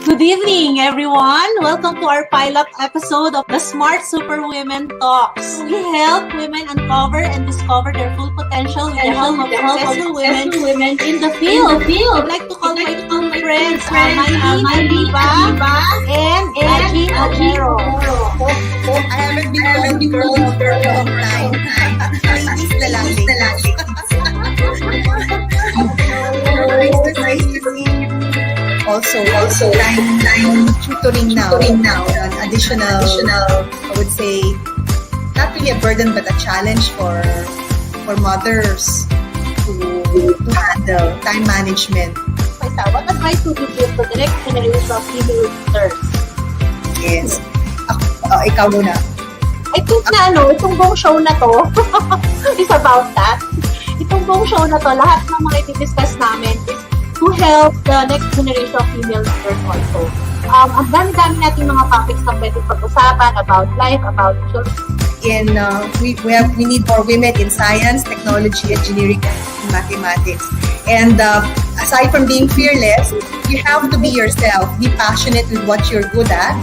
Good evening, everyone. Welcome to our pilot episode of the Smart Superwomen Talks. We help women uncover and discover their full potential with the help of successful women in the field. I'd like to call my two friends, Mylene Diva and Aji Alero. I haven't been called girl for a long time. Ladies na lang. Nice to see you. Also time tutoring now. An additional, I would say, not really a burden but a challenge for mothers to handle time management. What advice would you give to the next generation of female leaders? Yes. Ikaw muna. I think na itong buong show na to is about that. Itong buong show na to, lahat ng mga i-discuss namin is to help the next generation of female leaders also. Ang dami-dami nating mga topics na pwede pag-usapan about life, about children. We need more women in science, technology, engineering, and mathematics. And aside from being fearless, you have to be yourself. Be passionate with what you're good at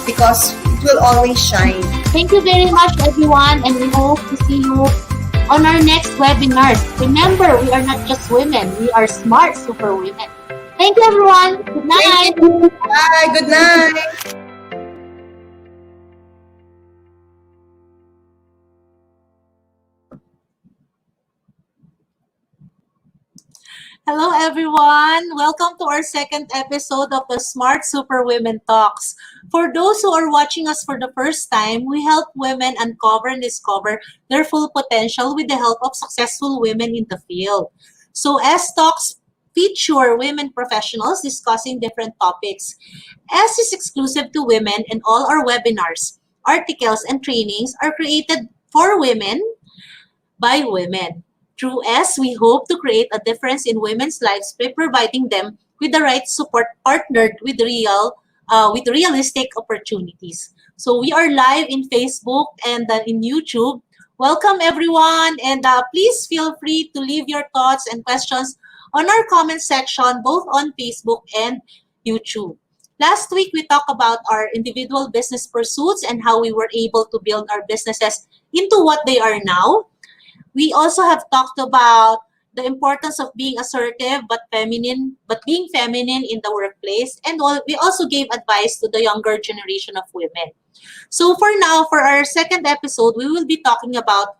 because it will always shine. Thank you very much, everyone, and we hope to see you on our next webinars. Remember, we are not just women, we are smart super women. Thank you, everyone. Good night. Bye. Good night. Hello, everyone. Welcome to our second episode of the Smart Super Women Talks. For those who are watching us for the first time, we help women uncover and discover their full potential with the help of successful women in the field. So, S Talks feature women professionals discussing different topics. S is exclusive to women, and all our webinars, articles, and trainings are created for women by women. Through S, we hope to create a difference in women's lives by providing them with the right support partnered with realistic opportunities. So we are live in Facebook and in YouTube. Welcome, everyone, and please feel free to leave your thoughts and questions on our comment section, both on Facebook and YouTube. Last week, we talked about our individual business pursuits and how we were able to build our businesses into what they are now. We also have talked about the importance of being assertive but being feminine in the workplace. And we also gave advice to the younger generation of women. So for now, for our second episode, we will be talking about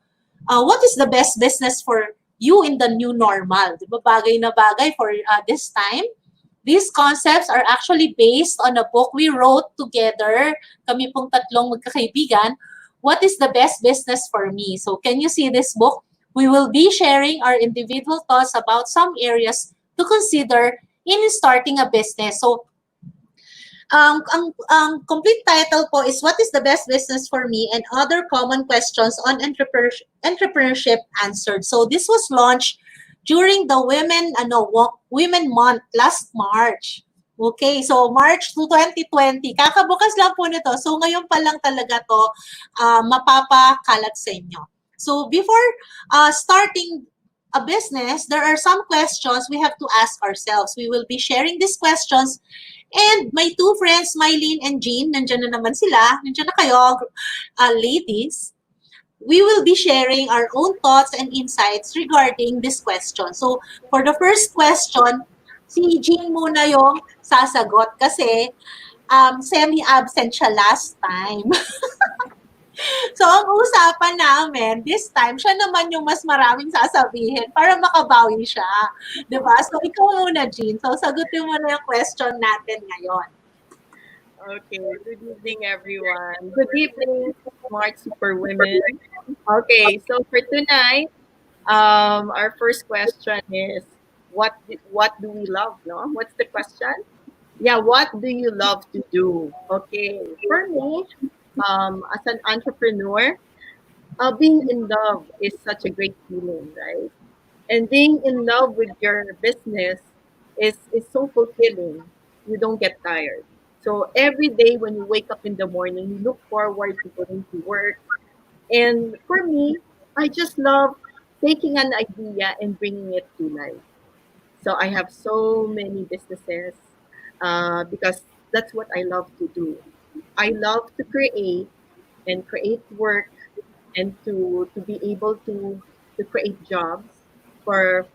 what is the best business for you in the new normal. Diba bagay na bagay for this time? These concepts are actually based on a book we wrote together, kami pong tatlong magkakaibigan. What is the best business for me? So can you see this book? We will be sharing our individual thoughts about some areas to consider in starting a business. So, ang complete title po is What is the Best Business for Me and Other Common Questions on Entrepreneurship Answered. So, this was launched during the Women Month last March. Okay, so March 2020, kakabukas lang po nito. So, ngayon pa lang talaga to mapapakalat sa inyo. So before starting a business, there are some questions we have to ask ourselves. We will be sharing these questions. And my two friends, Mylene and Jean, nandiyan na naman sila. Nandiyan na kayo, ladies. We will be sharing our own thoughts and insights regarding this question. So for the first question, si Jean muna yung sasagot kasi semi-absent siya last time. So, ang usapan namin, this time, siya naman yung mas maraming sasabihin para makabawi siya. Diba? So, ikaw muna, Jean. So, sagutin mo na yung question natin ngayon. Okay, good evening, everyone. Good evening, Smart Superwomen. Okay, so for tonight, our first question is, what do we love, no? What's the question? Yeah, what do you love to do? Okay, for me, as an entrepreneur, being in love is such a great feeling, right? And being in love with your business is so fulfilling. You don't get tired. So every day when you wake up in the morning, you look forward to going to work. And for me, I just love taking an idea and bringing it to life. So I have so many businesses because That's what I love to do. I love to create and create work and to be able to create jobs for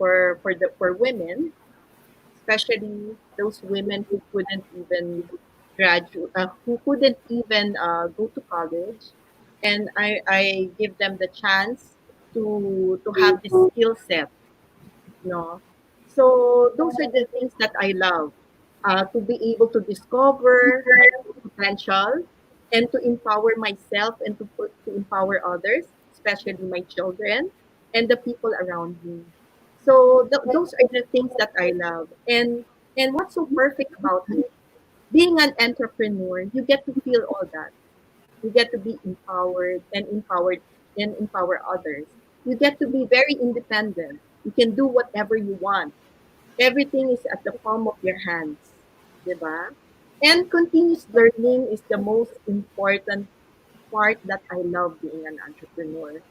women, especially those women who couldn't even graduate, who couldn't even go to college, and I give them the chance to have this skill set, no. So those are the things that I love, to be able to discover my own potential and to empower myself and to empower others, especially my children and the people around me. So those are the things that I love. And what's so perfect about it, being an entrepreneur, you get to feel all that. You get to be empowered and empower others. You get to be very independent. You can do whatever you want. Everything is at the palm of your hands, 'di ba? And continuous learning is the most important part that I love being an entrepreneur.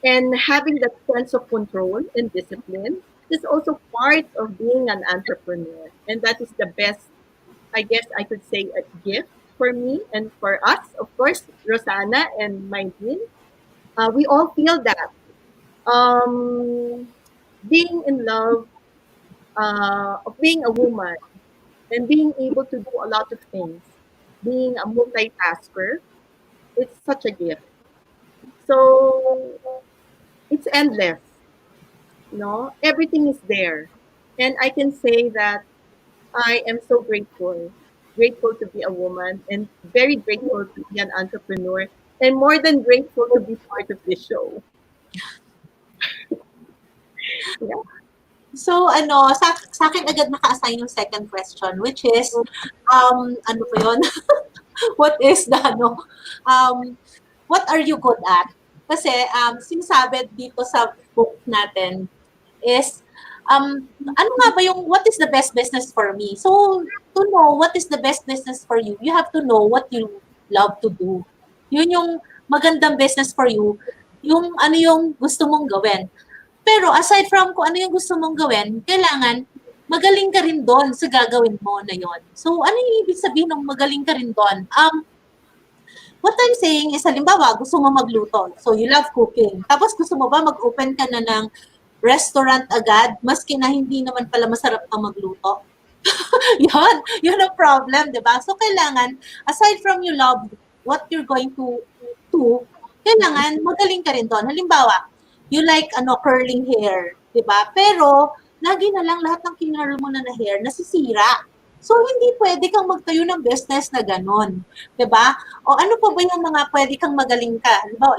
And having that sense of control and discipline is also part of being an entrepreneur. And that is the best, I guess I could say, a gift for me and for us, of course, Rosanna and my team. We all feel that. Being in love, of being a woman and being able to do a lot of things, being a multitasker, it's such a gift. So it's endless, everything is there. And I can say that I am so grateful to be a woman and very grateful to be an entrepreneur and more than grateful to be part of this show. Yeah. So, sa akin agad naka-assign yung second question, which is, ano ba yun? What is the, what are you good at? Kasi, sinasabi dito sa book natin is, ano nga ba yung, what is the best business for me? So, to know what is the best business for you, you have to know what you love to do. Yun yung magandang business for you, yung ano yung gusto mong gawin. Pero aside from kung ano yung gusto mong gawin, kailangan magaling ka rin doon sa gagawin mo na yon. So, ano yung ibig sabihin ng magaling ka rin doon? What I'm saying is, halimbawa, gusto mo magluto. So, you love cooking. Tapos gusto mo ba mag-open ka na ng restaurant agad, maski na hindi naman pala masarap na magluto? Yun ang problem, di ba? So, kailangan, aside from you love what you're going to do, kailangan magaling ka rin doon. Halimbawa, you like curling hair, 'di ba? Pero lagi na lang lahat ng kinurl mo na hair nasisira. So hindi pwede kang magtayo ng business na ganon, 'di ba? O ano pa ba yung mga pwede kang magaling ka? Halimbawa,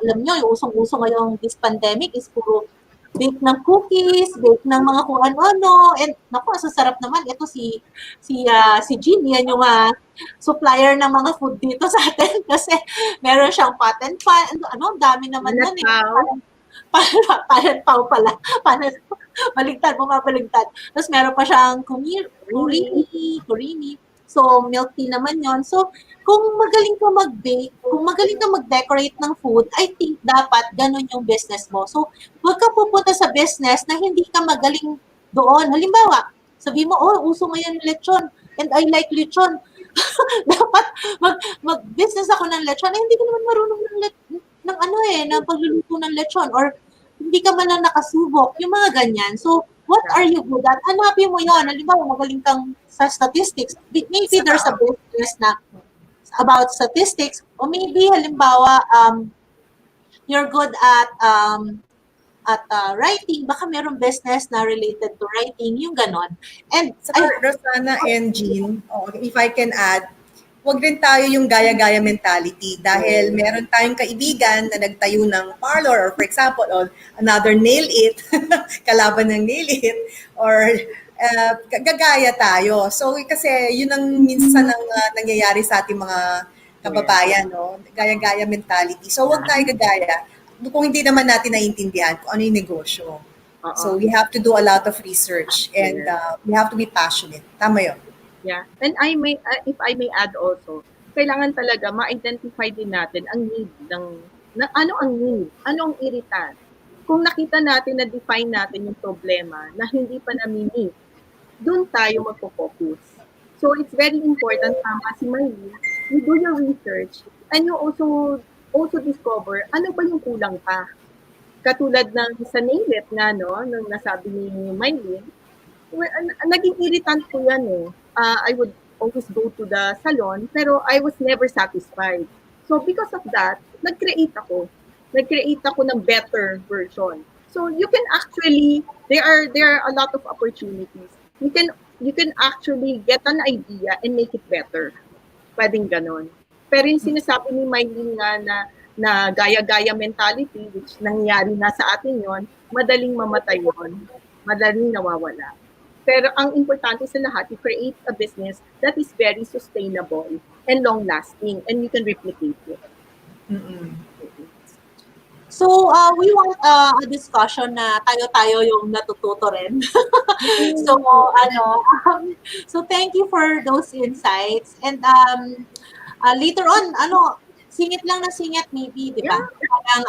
alam niyo, yung usong-uso ngayong this pandemic is puro bake ng cookies, bake ng mga kung ano-ano. And naku, sasarap naman. Ito si Jean, yan yung supplier ng mga food dito sa atin kasi meron siyang pot and pan. Ang dami naman nun eh. Pan pao pala. Baligtad, bumabaligtad. Tapos meron pa siyang kurini. So, milk tea naman yon. So, kung magaling ka mag-bake, kung magaling ka mag-decorate ng food, I think dapat ganun yung business mo. So, huwag ka pupunta sa business na hindi ka magaling doon. Halimbawa, sabi mo, uso ngayon lechon and I like lechon. Dapat mag-business ako ng lechon. Hindi ka naman marunong ng pagluluto ng lechon or hindi ka man lang nakasubok. Yung mga ganyan. So, what are you good at? Hanapin mo yun. Halimbawa, magaling kang sa statistics. Maybe there's a business na about statistics, or maybe halimbawa you're good at writing, baka merong business na related to writing, yung ganon. And Rosana and Jean, if I can add, wag rin tayo yung gaya-gaya mentality dahil meron tayong kaibigan na nagtayo ng parlor or for example, another nail it, kalaban ng nail it, or gagaya tayo. So kasi yun ang minsan ang nangyayari sa ating mga kababayan, no? Gaya-gaya mentality. So wag tayo gagaya kung hindi naman natin naiintindihan kung ano yung negosyo. So we have to do a lot of research and we have to be passionate. Tama yun. Yeah. And if I may add also, kailangan talaga ma-identify din natin ang need ano ang need, ano ang irritant. Kung nakita natin na define natin yung problema na hindi pa nami-meet, doon tayo magpo-focus. So it's very important, tama si Maylene, you do your research and you also discover ano ba yung kulang pa. Katulad ng sa nail it nga, no, nung nasabi ni Maylene, naging irritant ko yan eh. I would always go to the salon, pero I was never satisfied. So because of that, nag-create ako. Nag-create ako ng better version. So you can actually, there are a lot of opportunities. You can actually get an idea and make it better. Pwedeng ganon. Pero yung sinasabi ni Mylene nga na gaya-gaya mentality, which nangyayari na sa atin yon, madaling mamatay yon, madaling nawawala. Pero ang importante sa lahat, you create a business that is very sustainable and long-lasting and you can replicate it. Mm-mm. So, we want a discussion na tayo-tayo yung natututo rin. So, so thank you for those insights. And later on, singit lang na singit maybe, di ba? Parang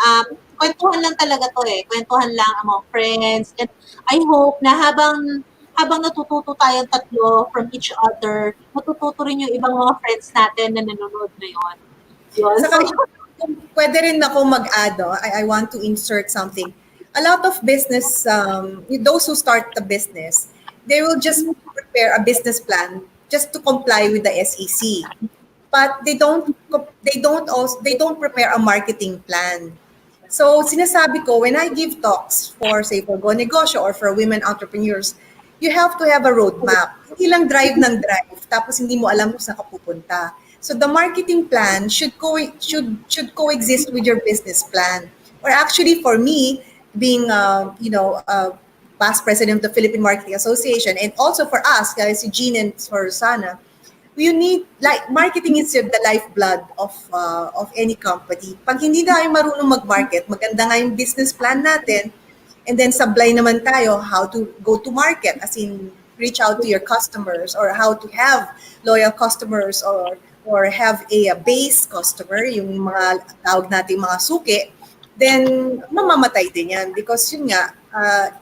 kwentuhan lang talaga to eh. Kwentuhan lang among friends. And I hope na habang natututo tayong tatlo from each other, matututo rin yung ibang mga friends natin na nanonood ngayon. Yun. Saka, pwede rin ako mag-add, I want to insert something. A lot of business, those who start the business, they will just prepare a business plan just to comply with the SEC. But they don't prepare a marketing plan. So sinasabi ko, when I give talks for Go Negosyo or for women entrepreneurs, you have to have a roadmap. Hindi lang drive ng drive, tapos hindi mo alam kung saan ka pupunta. So the marketing plan should coexist with your business plan. Or actually, for me, being past president of the Philippine Marketing Association, and also for us, guys, si Jean and for Sana, you need, like, marketing is the lifeblood of any company. Pag hindi na kayo marunong mag-market, maganda nga yung business plan natin, and then sablay naman tayo how to go to market, as in reach out to your customers, or how to have loyal customers, or have a base customer, yung mga tawag natin mga suki, then mamamatay din yan. Because yun nga,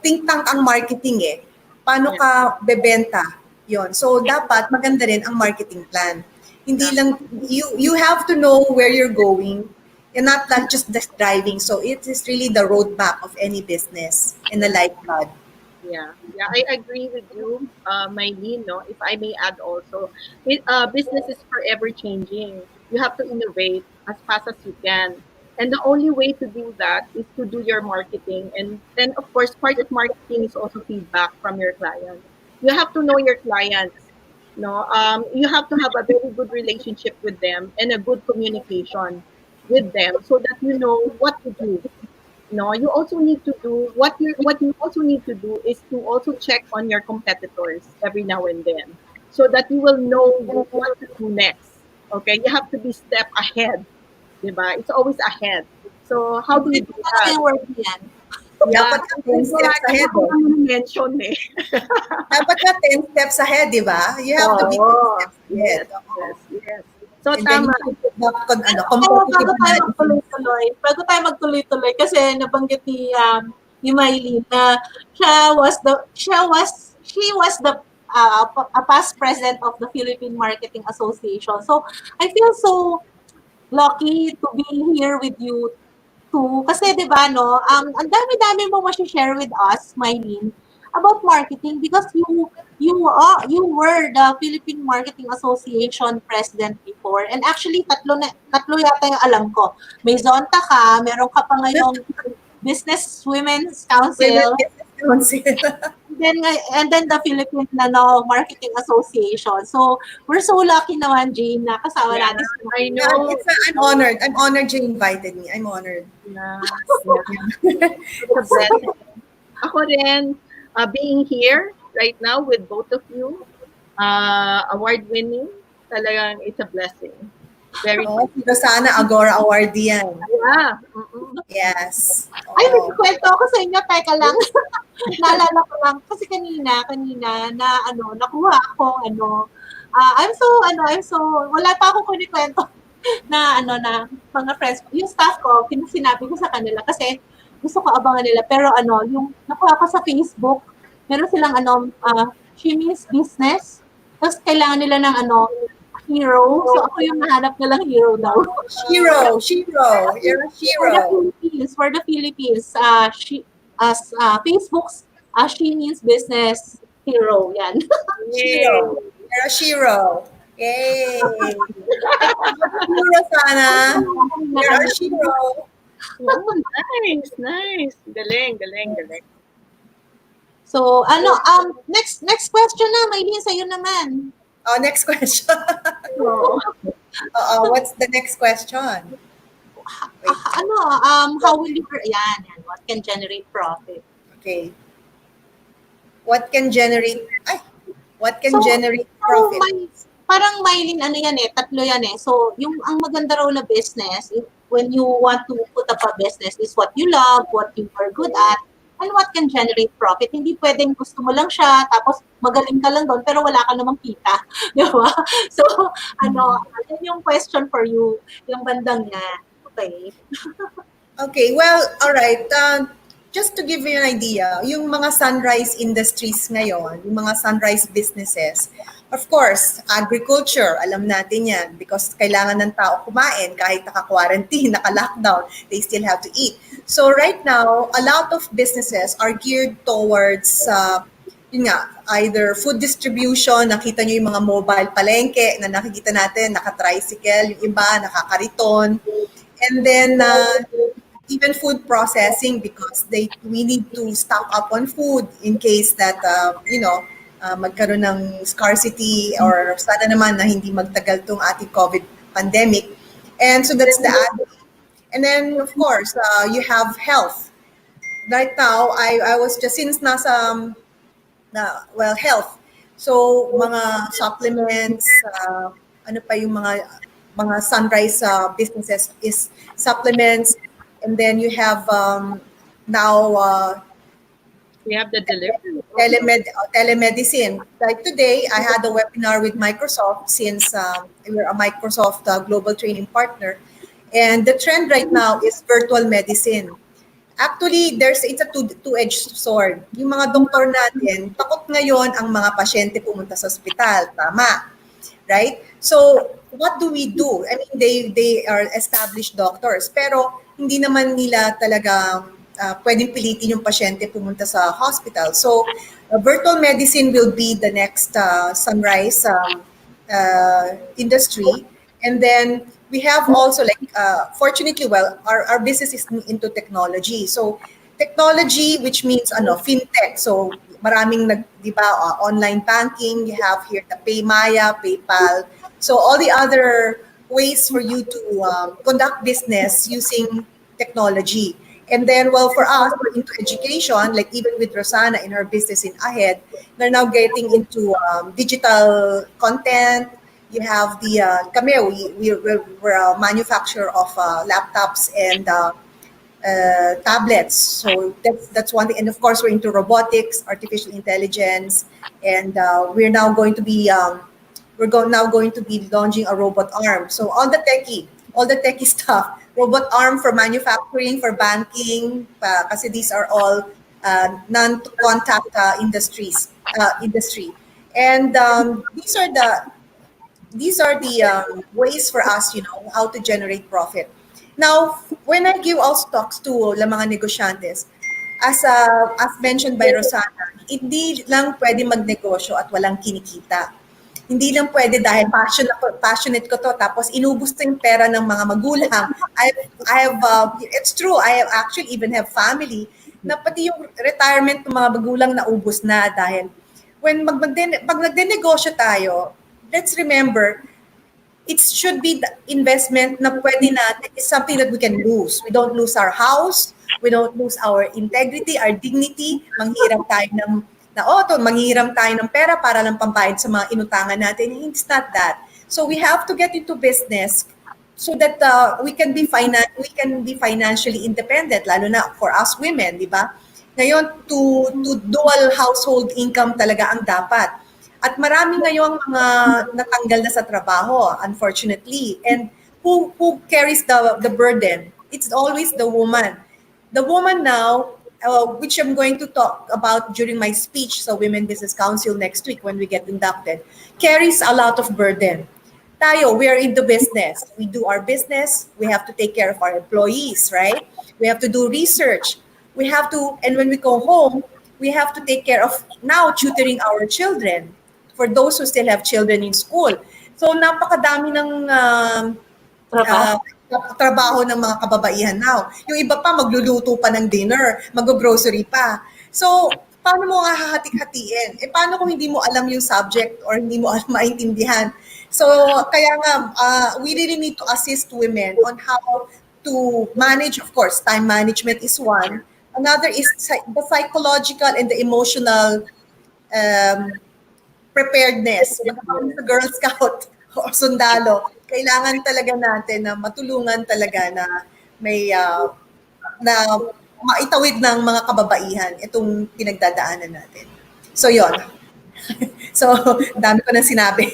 think tank ang marketing eh. Paano ka bebenta? Yun. So dapat maganda rin ang marketing plan. Hindi lang, you have to know where you're going and not just driving. So it is really the roadmap of any business and the lifeblood. Yeah, I agree with you, Mylene. No, if I may add also, business is forever changing. You have to innovate as fast as you can, and the only way to do that is to do your marketing. And then, of course, part of marketing is also feedback from your clients. You have to know your clients. No, you have to have a very good relationship with them and a good communication with them, so that you know what to do. No, you also need to do what you also need to do is to also check on your competitors every now and then, so that you will know what to do next. Okay, you have to be step ahead, diba? It's always ahead. So how do you do that? Dapat ka 10 steps ahead. Mention eh. Dapat ka 10 steps ahead, di ba? You have to be 10 steps ahead. Yes. So And then tama. Bago tayo magtuloy-tuloy, kasi nabanggit ni Mylene na she was the a past president of the Philippine Marketing Association. So I feel so lucky to be here with you too. Kasi 'di ba no, ang dami-dami mo ma-share with us, Mylene, about marketing, because you were the Philippine Marketing Association president before, and actually tatlo yata yung alam ko. May Zonta ka, meron ka pa ngayong Business Women's Council, and then the Philippine Marketing Association. So we're so lucky naman, Jane, na kasama natin. I know. I'm honored. I'm honored you invited me. I'm honored. It's a blessing. Ako rin, being here right now with both of you, award-winning, talagang it's a blessing. Very good. Sana Agora Award yan. Yeah. Yes. Ay, may kwento ako sa inyo. Teka lang. Naalala ko lang. Kasi kanina, na nakuha ako, I'm so, wala pa akong kunikwento na mga friends ko. Yung staff ko, sinabi ko sa kanila kasi gusto ko abangan nila. Pero yung nakuha ko sa Facebook, meron silang She Means Business. Tapos kailangan nila ng hero. So ako yung nahanap nilang hero daw. Shiro, Shiro. You're a Shiro. For the Philippines, Facebook's she means business hero. Yan. Shiro. You're a Shiro. Yay! Shiro sana. You're a Shiro. Oh, nice, nice. Galing, galing, galing. So, next question na, Maylin, sa'yo naman. Oh, next question. So, What's the next question? how will you, what can generate profit? Okay. What can generate So, generate profit? Parang Maylin, tatlo yan eh. So, ang maganda raw na business, when you want to put up a business, is what you love, what you are good at, and what can generate profit. Hindi pwedeng gusto mo lang siya, tapos magaling ka lang doon, pero wala ka namang kita. Di ba? So, yan yung question for you, yung bandang yan. Okay. Okay, well, all right. Just to give you an idea, yung mga sunrise industries ngayon, yung mga sunrise businesses, of course, agriculture, alam natin yan because kailangan ng tao kumain kahit naka-quarantine, naka-lockdown, they still have to eat. So right now, a lot of businesses are geared towards yun nga, either food distribution, nakita nyo yung mga mobile palengke na nakikita natin, naka-tricycle, yung iba, nakakariton, and then even food processing because we need to stock up on food in case that magkaroon ng scarcity or sana naman na hindi magtagal tong ating COVID pandemic. And so that's the ad. And then of course, you have health. Right now, I was just since health. So mga supplements, ano pa yung mga sunrise businesses is supplements. And then you have now We have the delivery. telemedicine. Like today, I had a webinar with Microsoft since we're a Microsoft global training partner. And the trend right now is virtual medicine. Actually, it's a two-edged sword. Yung mga doktor natin, takot ngayon ang mga pasyente pumunta sa ospital. Tama. Right? So, what do we do? I mean, they are established doctors, pero hindi naman nila talagang pwedeng pilitin yung pasyente pumunta sa hospital. So, virtual medicine will be the next sunrise industry. And then we have also fortunately, our business is into technology. So, technology, which means fintech. So, maraming di ba, online banking, you have here the PayMaya, PayPal. So, all the other ways for you to conduct business using technology. And then, well, for us, we're into education, like even with Rosana in her business in Ahead, they're now getting into digital content. You have the, we're a manufacturer of laptops and tablets. So that's one thing. And of course, we're into robotics, artificial intelligence, and we're now going to be, now going to be launching a robot arm. So all the techie stuff, robot arm for manufacturing, for banking, kasi these are all non-contact industry. And these are the ways for us, how to generate profit. Now, when I give out stocks to la mga negosyantes, as mentioned by Rosana, hindi lang pwede magnegosyo at walang kinikita. Hindi lang pwede dahil passionate ko to, tapos inubos to yung pera ng mga magulang. It's true, I actually even have family na pati yung retirement ng mga magulang naubos na dahil pag nagdenegosyo tayo, let's remember, it should be the investment na pwede natin is something that we can lose. We don't lose our house, we don't lose our integrity, our dignity, manghiram tayo ng pera para lang pambayad sa mga inutangan natin. It's not that. So we have to get into business so that we can be financially independent, lalo na for us women, di ba? Ngayon, to dual household income talaga ang dapat. At marami ngayong mga natanggal na sa trabaho, unfortunately. And who carries the burden? It's always the woman. The woman now, which I'm going to talk about during my speech sa Women Business Council next week when we get inducted, carries a lot of burden. Tayo, we are in the business. We do our business. We have to take care of our employees, right? We have to do research. We have to, and when we go home, we have to take care of now tutoring our children for those who still have children in school. So napakadami ng Trabaho. trabaho ng mga kababaihan now. Yung iba pa magluluto pa ng dinner, mag-grocery pa. So, paano mo nga hahati-hatiin? Paano kung hindi mo alam yung subject or hindi mo alam maintindihan? So, kaya nga, we really need to assist women on how to manage, of course, time management is one. Another is the psychological and the emotional um, preparedness. Magkakaroon sa Girl Scout o sundalo, kailangan talaga natin na matulungan talaga na may na maitawid ng mga kababaihan itong pinagdadaanan natin. So yon. So, dami ko na sinabi.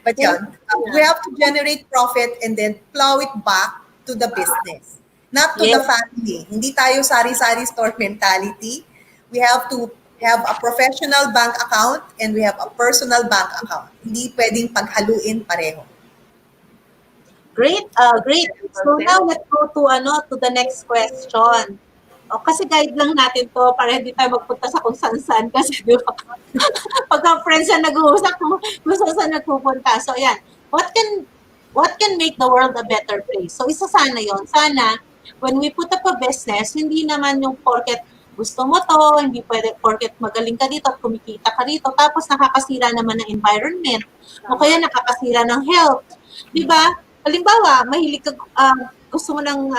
But yun, we have to generate profit and then plow it back to the business, not to the family. Hindi tayo sari-sari store mentality. We have to have a professional bank account and we have a personal bank account. Hindi pwedeng paghaluin pareho. Great, great. So now let's go to the next question. O, kasi guide lang natin to para hindi tayo magpunta sa kung saan-saan kasi di ba? Pagka friends na nag-uusap kung saan nagpupunta. So ayan, what can make the world a better place? So isa sana yon. Sana when we put up a business, hindi naman yung porket gusto mo to, hindi pwede porket magaling ka dito at kumikita ka dito, tapos nakakasira naman ng environment o kaya nakakasira ng health. Di ba? Halimbawa, mahilig ka, gusto mo ng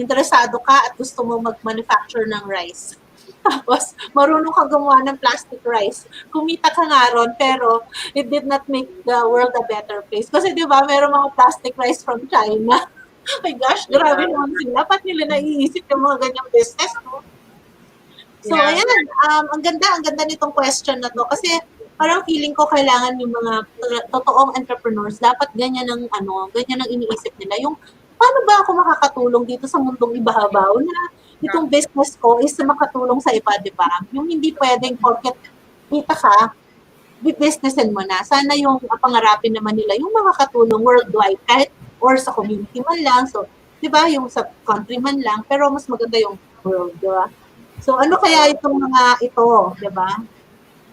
interesado ka at gusto mo mag-manufacture ng rice. Tapos, marunong ka gumawa ng plastic rice. Kumita ka nga ron, pero it did not make the world a better place. Kasi di ba, meron mga plastic rice from China. Oh my gosh, grabe naman sila. Ba't nila naiisip yung mga ganyang business, no? So, ayan, ang ganda nitong question na to. Kasi parang feeling ko kailangan yung mga totoong entrepreneurs, dapat ganyan ang iniisip nila. Yung, paano ba ako makakatulong dito sa mundong ibabaw na itong business ko is makatulong sa iba, di ba? Yung hindi pwedeng porket kita ka, businessin mo na. Sana yung pangarapin naman nila, yung makakatulong worldwide, kahit or sa community man lang. So, di ba, yung sa country man lang, pero mas maganda yung world, di ba? So, ano kaya itong mga ito, di ba?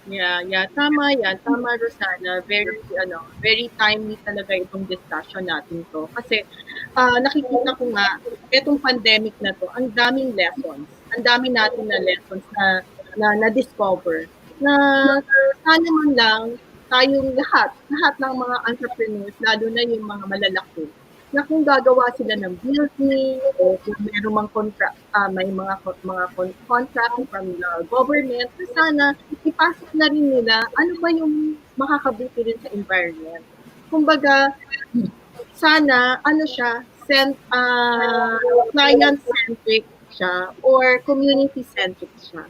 Yeah, tama yan. Tama, Rosana. Very timely talaga itong discussion natin to. Kasi nakikita ko nga, itong pandemic na to, ang daming lessons. Ang dami natin na lessons na na-discover. Na sana man lang tayong lahat ng mga entrepreneurs, lalo na yung mga malalaki, na kung gagawa sila ng building o kung mayroong mga contract, may mga contract from the government, sana ipasok na rin nila ano ba yung makakabuti rin sa environment. Kumbaga, sana siya, client-centric siya or community-centric siya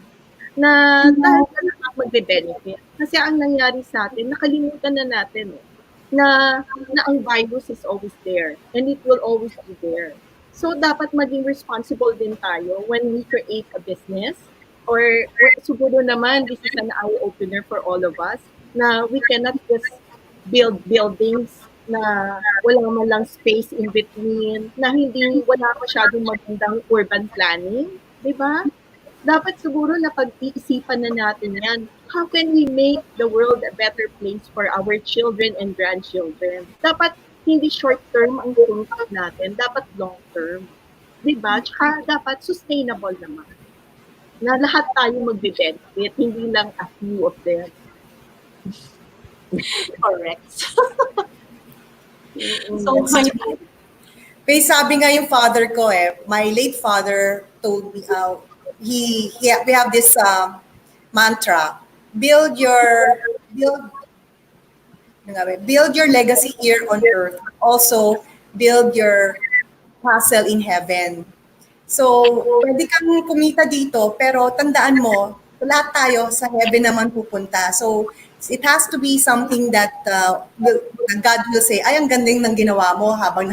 na dahil na magbe-benefit. Kasi ang nangyari sa atin, nakalimutan na natin na ang virus is always there and it will always be there. So, dapat maging responsible din tayo when we create a business or siguro naman, this is an eye-opener for all of us na we cannot just build buildings na wala man lang space in between, na wala masyadong magandang urban planning, di ba? Dapat siguro na pag-iisipan na natin yan. How can we make the world a better place for our children and grandchildren? Dapat hindi short-term ang tuntak natin, dapat long-term. Diba? Tsaka dapat sustainable naman. Na lahat tayo magbe-benefit, hindi lang a few of them. Correct. So, may sabi nga yung father ko my late father told me, we have this mantra, build your legacy here on earth, also build your castle in heaven. So, pwede kang kumita dito, pero tandaan mo, lahat tayo sa heaven naman pupunta. So, it has to be something that God will say, ay, ang ganding ng ginawa mo habang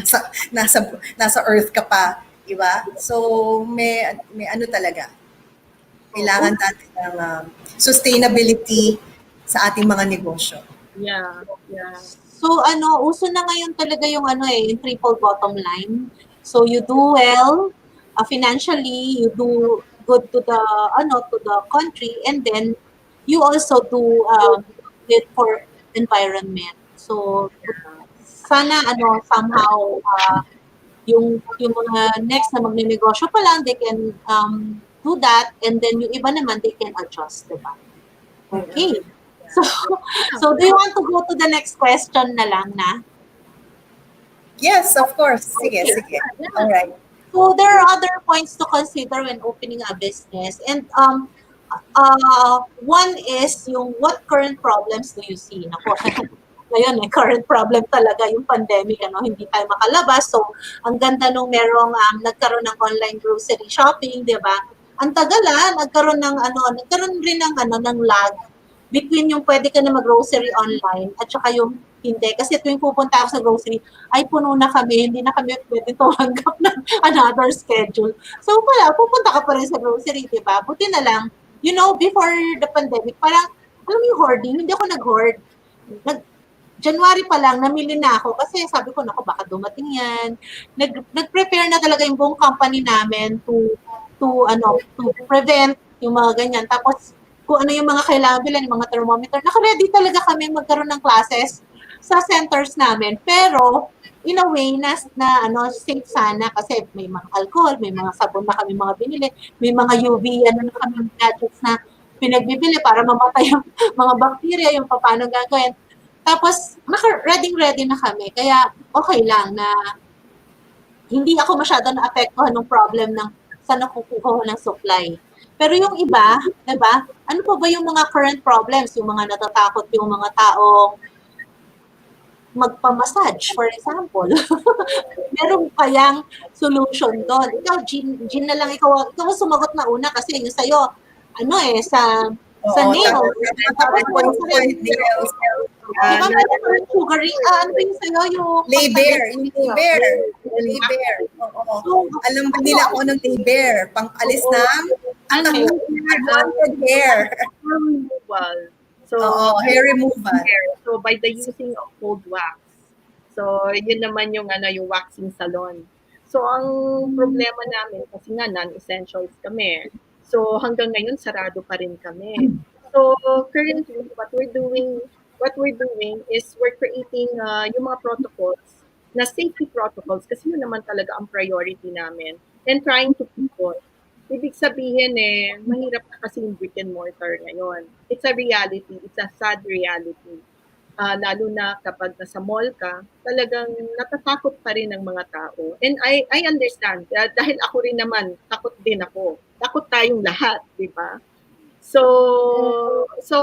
nasa earth ka pa. Diba? So, may ano talaga. Kailangan natin ng sustainability sa ating mga negosyo. Yeah, yeah. So uso na ngayon talaga yung yung triple bottom line. So you do well financially, you do good to the country, and then you also do good for environment. So sana somehow yung mga next na magnenegosyo pa lang, they can do that, and then yung iba naman they can adjust, diba? Okay. So do you want to go to the next question na lang na? Yes, of course. Sige, Okay. sige. All right. So there are other points to consider when opening a business, and one is yung what current problems do you see? Nako, ngayon current problem talaga yung pandemic, hindi tayo makalabas. So ang ganda nung merong nagkaroon ng online grocery shopping, 'di ba? Ang tagal nagkaroon rin ng lag between yung pwede ka na mag-grocery online at saka yung hindi. Kasi tuwing pupunta ako sa grocery, ay puno na kami, hindi na kami pwede tumanggap ng another schedule. So pupunta ka pa rin sa grocery, di ba? Buti na lang, before the pandemic, parang, alam mo yung hoarding, hindi ako nag-hoard. January pa lang, namili na ako kasi sabi ko, naku, baka dumating yan. Nag-prepare na talaga yung buong company namin to prevent yung mga ganyan. Tapos, kung ano yung mga kailangan bilhin, yung mga thermometer, naka-ready talaga kami magkaroon ng classes sa centers namin. Pero, in a way, safe sana kasi may mga alcohol, may mga sabon na kami mga binili, may mga UV, na kami gadgets na pinagbibili para mamatay yung mga bacteria, yung paano gagawin. Tapos, ready na kami. Kaya, okay lang na hindi ako masyado na-apektuhan ng problem ng saan nakukuha ko ng supply. Pero yung iba, diba, ano pa ba yung mga current problems? Yung mga natatakot yung mga taong magpa-massage, for example. Meron kayang solution doon. Ikaw, Jean na lang, ikaw sumagot na una kasi yung sa'yo, sa nails. Tapos nails. Diba, meron sugaring, ano ba yung sa'yo? Yung Labor. Oo. Alam ba nila kung anong labor? Pang-alis ng unwanted hair. Hair removal. So, hair removal. So, by the using of cold wax. So, yun naman yung waxing salon. So, ang problema namin, kasi nga non-essentials kami. So, hanggang ngayon, sarado pa rin kami. So, currently, what we're doing is we're creating yung mga protocols na safety protocols kasi yun naman talaga ang priority namin and trying to pivot. Ibig sabihin mahirap na kasi yung brick and mortar ngayon. It's a reality. It's a sad reality. Lalo na kapag nasa mall ka, talagang natatakot pa rin ang mga tao. And I understand. Dahil ako rin naman, takot din ako. Takot tayong lahat, di ba? So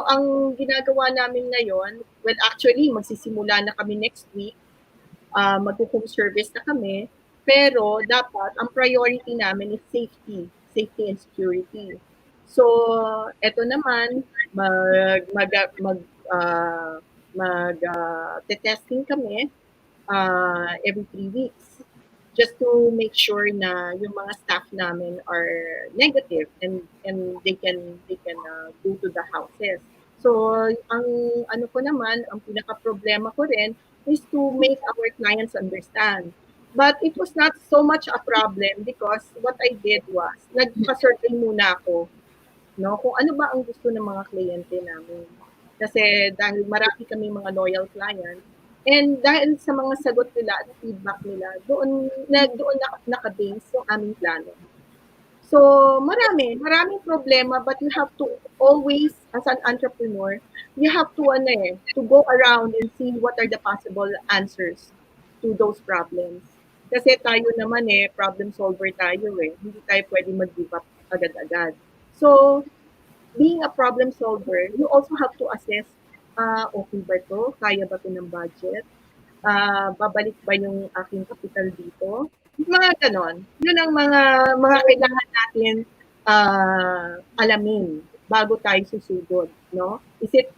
ang ginagawa namin ngayon, well actually magsisimula na kami next week. Mag-home service na kami, pero dapat ang priority namin is safety and security. So eto naman testing kami every 3 weeks just to make sure na yung mga staff namin are negative and they can go to the houses. So ang ang pinaka problema ko rin is to make our clients understand. But it was not so much a problem because what I did was nagpa-survey muna ako, kung ano ba ang gusto ng mga kliyente namin. Kasi dahil marami kami mga loyal clients, and dahil sa mga sagot nila at feedback nila, doon naka-base yung aming plano. So, maraming problema, but you have to always, as an entrepreneur, you have to go around and see what are the possible answers to those problems. Kasi tayo naman problem solver tayo Hindi tayo pwede mag-give up agad-agad. So, being a problem solver, you also have to assess, okay ba to? Kaya ba to ng budget? Babalik ba yung aking capital dito? Mga ganon. Yun ang mga kailangan natin alamin bago tayo susugod, no? Is it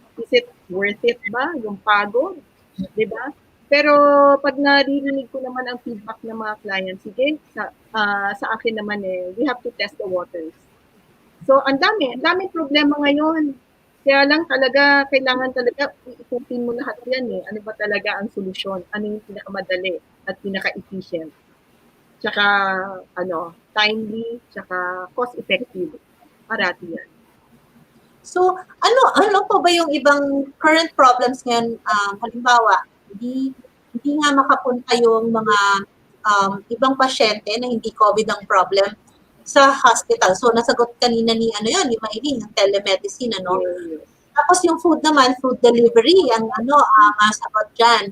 worth it ba yung pagod? 'Di ba? Pero pag naririnig ko naman ang feedback ng mga clients, sige, sa akin naman we have to test the waters. So, ang daming problema ngayon. Kaya lang talaga, kailangan talaga iikutin mo lahat yan eh. Ano ba talaga ang solusyon? Ano yung pinakamadali at pinaka-efficient? Tsaka, timely, tsaka cost-effective. Parati yan. So, ano pa ba yung ibang current problems ngayon? Halimbawa, hindi nga makapunta yung mga ibang pasyente na hindi COVID ang problem sa hospital. So, nasagot kanina ni Maylene, ng telemedicine, ano? Yes. Tapos yung food naman, food delivery, ang sagot dyan.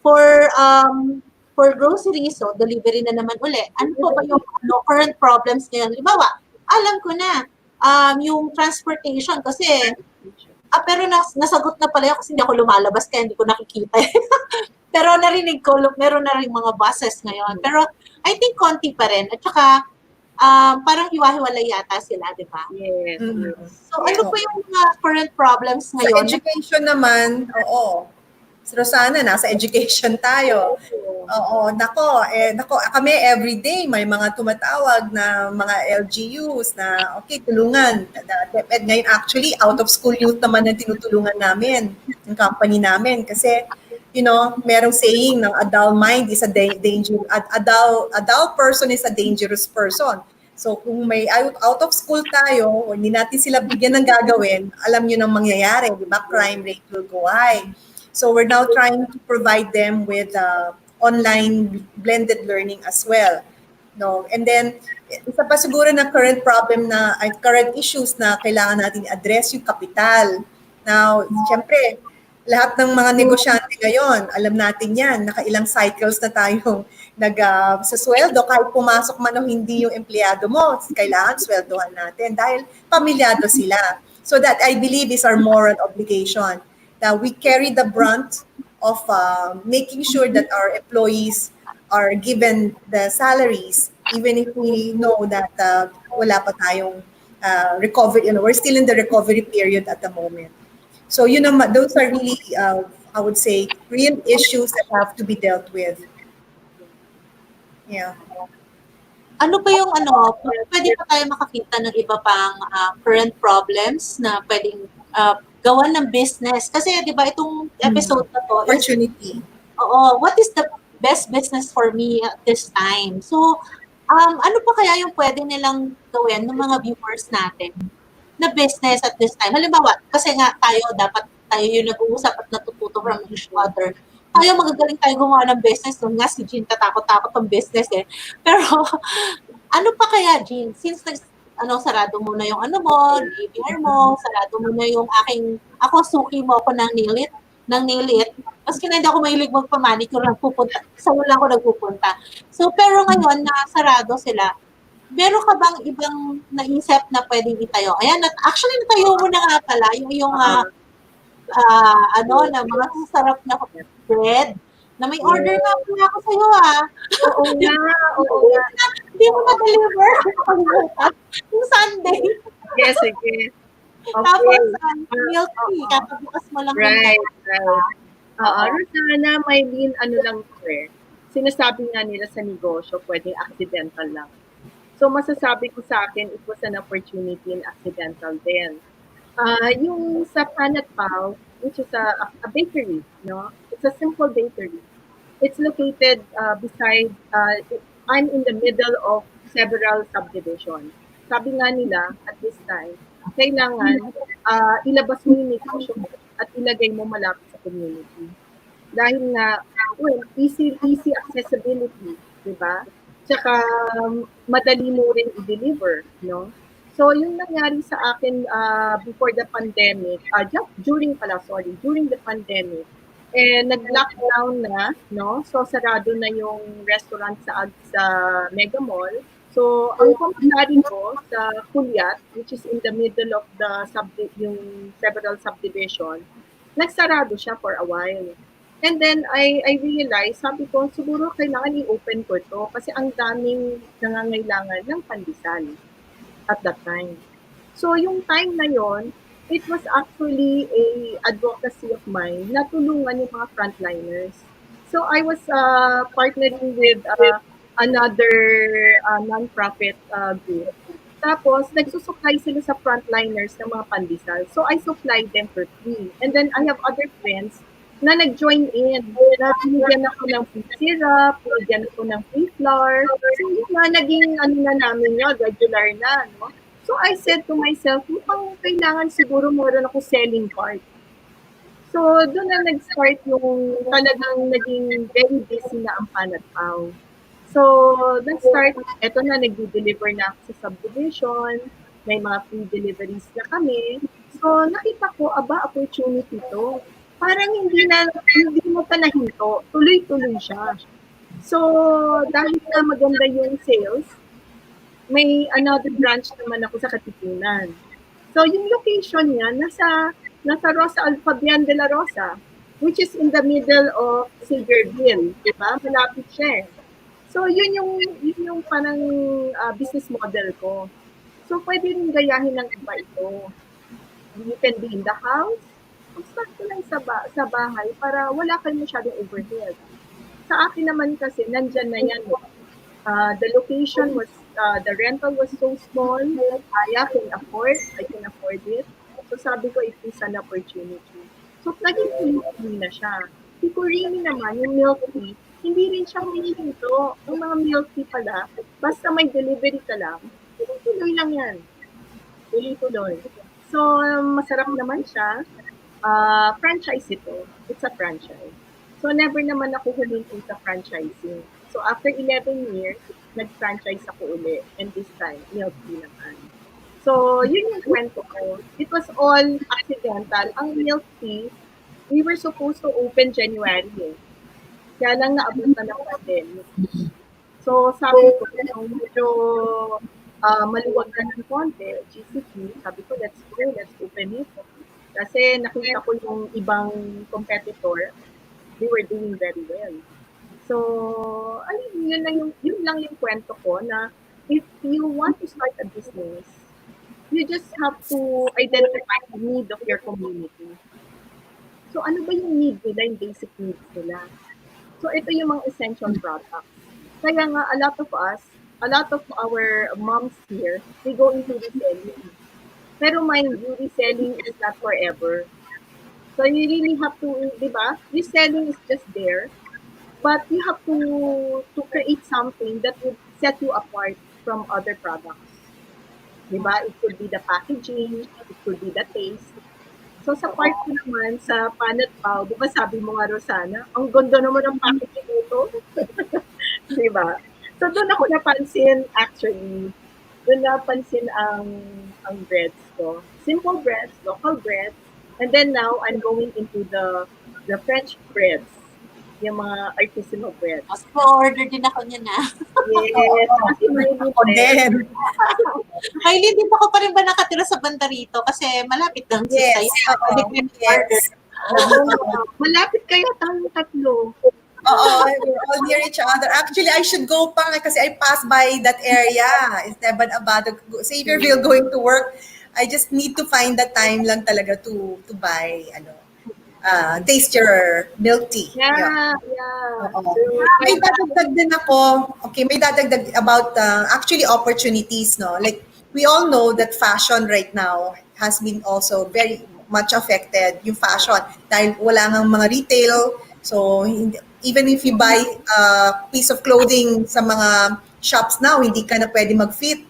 For groceries, so delivery na naman uli. Ano po ba yung current problems ngayon? Halimbawa, alam ko na, yung transportation kasi, pero nasagot na pala yun kasi hindi ako lumalabas kaya hindi ko nakikita. Pero narinig ko, meron na rin mga buses ngayon. Pero I think konti pa rin. At saka, parang hiwa-hiwalay yata sila, di ba? Yes. So, ano po yung mga current problems Sa ngayon? education naman, oo. Rosana, nasa education tayo. Oo, nako, kami everyday may mga tumatawag na mga LGUs na okay, tulungan. DepEd ngayon actually out of school youth naman ang tinutulungan namin, yung company namin kasi merong saying ng adult mind is a adult person is a dangerous person. So kung may out of school tayo, o hindi natin sila bigyan ng gagawin, alam niyo nang mangyayari, di ba? Crime rate will go high. So we're now trying to provide them with online blended learning as well. No? And then, isa pa siguro na current current issues na kailangan natin i-address yung kapital. Now, siyempre, lahat ng mga negosyante ngayon, alam natin yan, nakailang cycles na tayong sa sweldo, kahit pumasok man o hindi yung empleyado mo, kailangan sweldohan natin dahil pamilyado sila. So that I believe is our moral obligation. That we carry the brunt of making sure that our employees are given the salaries, even if we know that wala pa tayong recovery, we're still in the recovery period at the moment. So, those are really, I would say, real issues that have to be dealt with. Yeah. Ano pa yung pwede pa tayo makakita ng iba pang current problems na pwedeng gawan ng business? Kasi, di ba, itong episode na to, opportunity. What is the best business for me at this time? So, ano pa kaya yung pwede nilang gawin ng mga viewers natin na business at this time? Halimbawa, kasi nga dapat tayo yung nag-uusap at natututo from each other. Tayo magagaling tayo gumawa ng business. Nung nga si Jean, tatakot-takot ang business eh. Pero, ano pa kaya, Jean? Since sarado mo na yung DVR mo, sarado mo na yung suki mo ako ng nail it. Maski na hindi ako mahilig magpamanicure, sa'yo lang ako nagpupunta. So, pero ngayon, sarado sila. Meron ka bang ibang naisip na pwedeng itayo? Ayan, actually, natayo mo na nga pala yung na mga sarap na bread na may order na ako sa'yo Oo nga. Hindi mo na-deliver. Yung Sunday. Yes, sige. Okay. Tapos, milk tea. Kakabukas mo lang. Right. Rosana, Maylene, lang sinasabi nga nila sa negosyo, pwedeng accidental lang. So, masasabi ko sa akin, it was an opportunity and accidental din. Yung sa Panat Pao, which is a bakery, no? It's a simple bakery. It's located beside, I'm in the middle of several subdivisions. Sabi nga nila, at this time, kailangan ilabas mo yung negosyo mo at ilagay mo malapit sa community. Dahil nga, easy accessibility, di ba? Tsaka, madali mo rin i-deliver, no? So, yung nangyari sa akin before the pandemic, during the pandemic, nag-lockdown na, no? So, sarado na yung restaurant sa Mega Mall. So, ang pamasarin ko sa Kulyat, which is in the middle of yung several subdivision, nagsarado siya for a while. And then, I realized, sabi ko, siguro kailangan i-open ko to kasi ang daming nangangailangan ng pandesal at that time. So, yung time na yon, it was actually a advocacy of mine na tulungan yung mga frontliners. So, I was partnering with another non-profit group Tapos, nagsusupply sila sa frontliners ng mga pandesal. So, I supply them for free. And then, I have other friends na nag-join in. Na binigyan ako ng free syrup, binigyan ako ng free flour. So, yun na, naging ano na namin yun, regular na. No? So, I said to myself, mukhang kailangan siguro meron ako selling cart. So, doon na nag-start yung talagang naging very busy na ang Panat Pao. So, nag-start, eto na, nag-deliver na ako sa subdivision, may mga free deliveries na kami. So, nakita ko, aba, opportunity to. Parang hindi mo pa nahinto, tuloy-tuloy siya. So, dahil na maganda yung sales, may another branch naman ako sa Katipunan. So, yung location niya, nasa Rosa Alfabian de la Rosa, which is in the middle of Xavierville, di ba? Malapit siya eh. So, yun yung parang business model ko. So, pwede rin gayahin ng iba ito. You can be in the house, mag-start ko lang sa bahay para wala kang masyadong overhead. Sa akin naman kasi, nandyan na yan. The location was, the rental was so small, I can afford it. So, sabi ko, it is an opportunity. So, naging free na siya. Si Kurini naman, yung milk tea, hindi rin siya humihinto. Yung mga milk tea pala, basta may delivery ka lang, tuloy lang yan. Tuloy-tuloy. So, masarap naman siya. Franchise ito. It's a franchise. So, never naman ako huminto sa franchising. So, after 11 years, nag-franchise ako uli. And this time, milk tea naman. So, yun yung kwento ko. It was all accidental. Ang milk tea, we were supposed to open January. Kaya lang naabutan ng pandemic. So, sabi ko, medyo maluwag na ng konti, GCP, sabi ko, let's open it. Kasi nakita ko yung ibang competitor, they were doing very well. So, yun lang yung kwento ko na if you want to start a business, you just have to identify the need of your community. So, ano ba yung need nila, yung basic needs nila? So, ito yung mga essential products. Kaya nga, a lot of our moms here, they go into reselling. Pero mind you, reselling is not forever. So, you really have to, di ba? Reselling is just there. But you have to create something that would set you apart from other products. Diba? It could be the packaging, it could be the taste. So sa part ko naman, sa Panat Pao, di ba sabi mo nga, Rosana, ang ganda naman ng packaging nito. Diba? So doon ako napansin, actually, doon napansin ang breads ko. Simple breads, local breads, and then now I'm going into the French breads. Yung mga artisanal breads. Order din ako niya na. Yes, kasi may Ako din. Kailin, dito ko pa rin ba nakatira sa banda rito? Kasi malapit lang Yes. sa Oo. Yes. malapit kayo tayong tatlo. Oo, we're all near each other. Actually, I should go pa nga kasi I pass by that area. Esteban Abado, Xavierville going to work. I just need to find the time lang talaga to buy taste your milk tea. Yeah. Oo. May dadagdag din ako. Okay, may dadagdag about actually opportunities, no? Like we all know that fashion right now has been also very much affected, yung fashion, dahil wala ngang mga retail. So even if you buy a piece of clothing sa mga shops now, hindi ka na pwede mag-fit.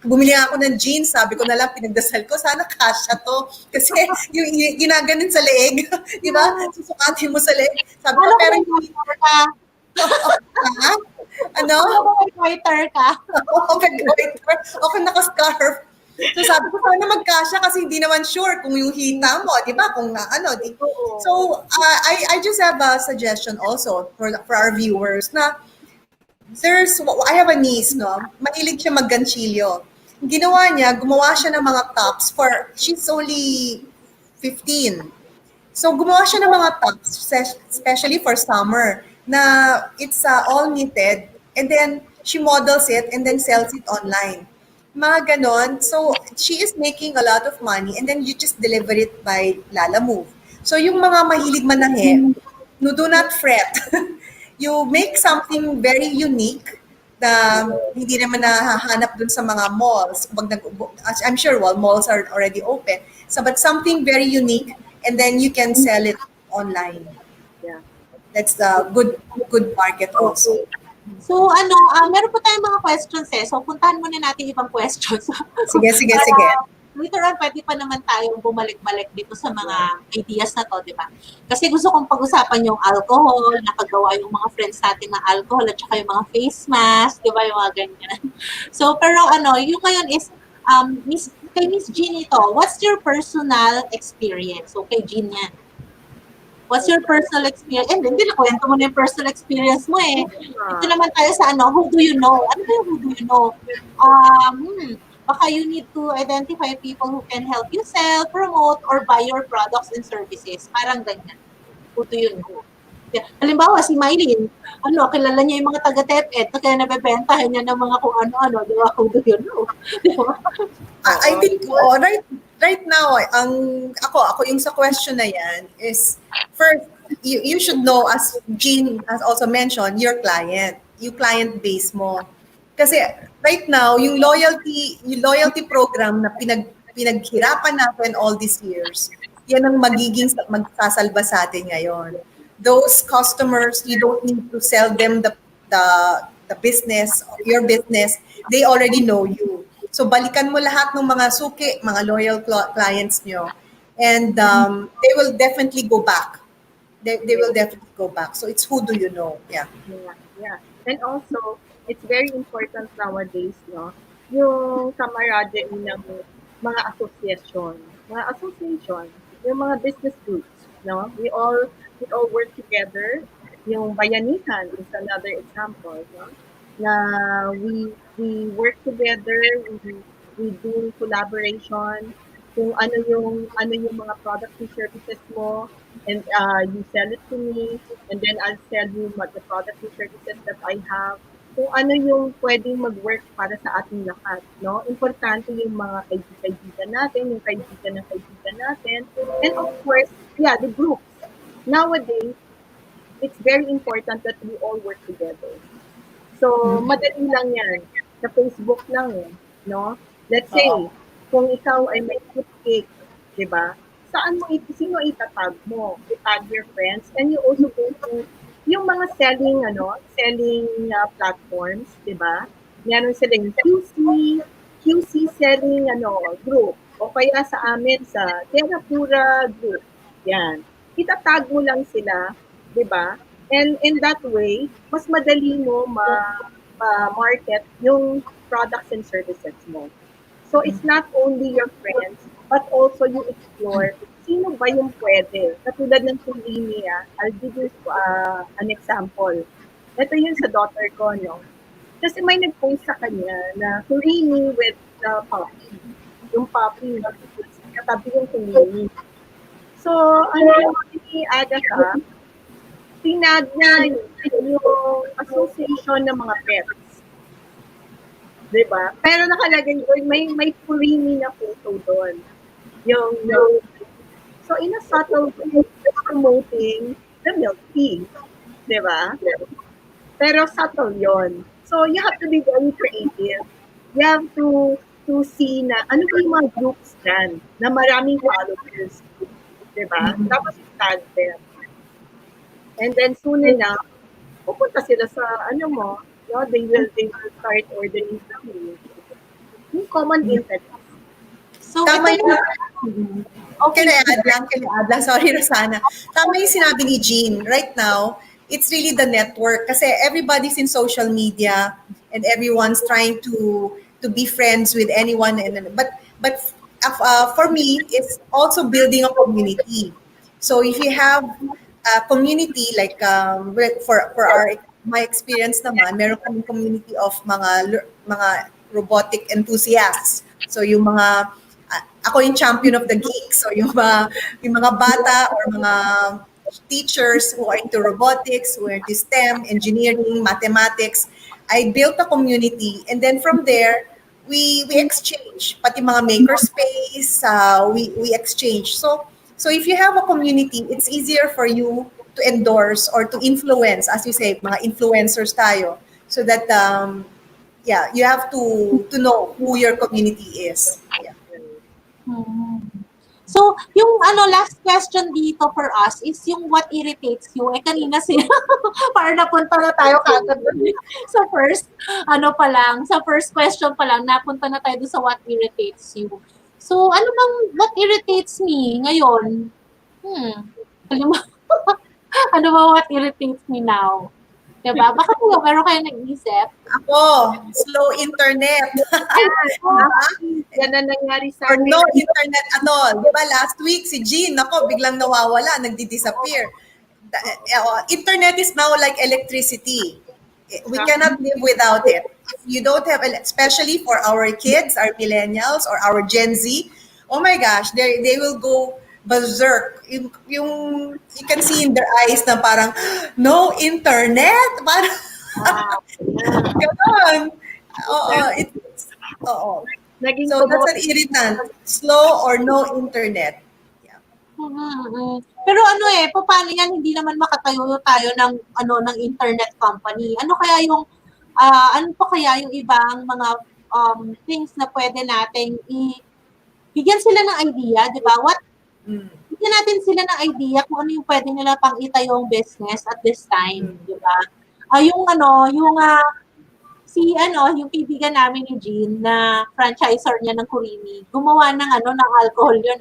Bumili ako ng jeans, sabi ko na lang, pinagdasal ko, sana kasha to. Kasi yung ginaganon sa leeg, di ba? Susukatin mo sa leeg. Sabi ko, pero yung... Ano? Fighter ka. Okay, naka-scarf. So sabi ko, sana magkasya kasi hindi naman sure kung yung hita mo, di ba? Kung di. So, I just have a suggestion also for our viewers na I have a niece, no? Mahilig siya mag-ganchilyo. Ginawa niya, gumawa siya ng mga tops she's only 15. So, gumawa siya ng mga tops, especially for summer, na it's all knitted, and then she models it and then sells it online. Mga ganon. So, she is making a lot of money and then you just deliver it by Lalamove. So, yung mga mahilig manahe, no, do not fret. You make something very unique na hindi naman nahahanap dun sa mga malls. I'm sure malls are already open. So, but something very unique, and then you can sell it online. Yeah. That's the good market also. So meron po tayong mga questions So puntahan muna natin ibang questions. Sige, sige, Para sige. later on, pwede pa naman tayong bumalik-balik dito sa mga ideas na to, di ba? Kasi gusto kong pag-usapan yung alcohol, nakagawa yung mga friends natin ng alcohol, at saka yung mga face mask, di ba? Yung mga ganyan. So, pero yung ngayon is, kay Miss Jean ito, what's your personal experience? So, kay Jean yan. What's your personal experience? Hindi na kwento mo na yung personal experience mo Ito naman tayo sa who do you know? Ano ba yung who do you know? Baka you need to identify people who can help you sell, promote, or buy your products and services. Parang ganyan. Who do you know? Halimbawa, si Mylene, kilala niya yung mga taga-TEPED, kaya nabebentahan niya ng mga kung ano-ano, di ba? Who do you know? Di ba? I think right now ako yung sa question na yan is first you should know, as Jean has also mentioned, your client base mo. Kasi right now yung loyalty program na pinaghirapan natin all these years, yan ang magsasalba sa atin ngayon. Those customers, you don't need to sell them the business, your business, they already know you. So balikan mo lahat ng mga suki, mga loyal clients nyo, and they will definitely go back. They will definitely go back. So it's who do you know? Yeah. Yeah. And also, it's very important nowadays, no? Yung camaraderie ng mga association, yung mga business groups, no? We all work together. Yung bayanihan is another example, no? Na we work together, we do collaboration, kung ano yung mga products and services mo, and you sell it to me, and then I'll sell you the products and services that I have. Kung ano yung pwedeng mag-work para sa ating lahat, no? Importante yung mga kaibigan natin, yung kaibigan ng kaibigan natin, and of course, the groups. Nowadays, it's very important that we all work together. So, madali lang yan. Sa Facebook lang no? Let's say, kung ikaw ay may cupcake, di ba? Sino itatag mo? I-tag your friends, and you also go to yung mga selling platforms, di ba? Meron silang QC selling group, o kaya sa amin sa Terra Pura group. Yan. Itatag mo lang sila, di ba? And in that way, mas madali mo ma-market yung products and services mo. So it's not only your friends, but also you explore sino ba yung pwede. Katulad ng Turini, I'll give you an example. Ito yun sa daughter ko, no? Kasi may nag-post sa kanya na Turini with puppy. Yung puppy, katabi yung Turini. So, yung ni Agatha, tinag niya yung association ng mga pets. Diba? Pero nakalagay doon, may Turini na photo doon. So, in a subtle way, promoting the milk tea. Diba? Pero subtle yon. So, you have to be very creative. You have to see na ano ba yung mga groups dyan na maraming followers. Diba? Tapos tag them. And then soon enough, pupunta sila sa no, they will start ordering from you. Yung common interest. So, Tama ito yung, okay na add lang. Sorry, Rosana. Tama yung sinabi ni Jean. Right now, it's really the network. Kasi everybody's in social media and everyone's trying to be friends with anyone. But for me, it's also building a community. So if you have a community, like for my experience naman, meron kaming community of mga robotic enthusiasts. So yung mga ako yung champion of the geeks. So yung mga bata or mga teachers who are into robotics, who are into STEM, engineering, mathematics, I built a community, and then from there we exchange. Pati mga makerspace, we exchange. So if you have a community, it's easier for you to endorse or to influence, as you say, mga influencers tayo. so that yeah, you have to know who your community is. Yeah. Hmm. So, yung last question dito for us is yung what irritates you. Eh, kanina parang napunta na tayo kagad dun. Sa first, sa first question pa lang, napunta na tayo dun sa what irritates you. So, ano bang what irritates me ngayon? Alam mo, ano ba what irritates me now? Diba? Baka meron kayo nag-isip? Ako, slow internet. Yan ang nangyari sa Or akin. no internet at all. Di ba last week, si Jean, ako, biglang nawawala, nagdi-disappear. Internet is now like electricity. We cannot live without it. If you don't have, especially for our kids, our millennials, or our Gen Z, oh my gosh, they will go berserk. You can see in their eyes na parang, no internet? Parang, ganon. Oo, oo. Naging So that's an irritant. Slow or no internet. Yeah. Pero paano yan hindi naman makatayo tayo ng ng internet company? Ano kaya yung ano pa kaya yung ibang mga things na pwede nating bigyan sila ng idea, 'di ba? Bigyan natin sila ng idea kung ano yung pwede nila pang itayong business at this time, 'di ba? Yung kaibigan namin ni Jean na franchisor niya ng Kurini, gumawa ng ng alcohol yun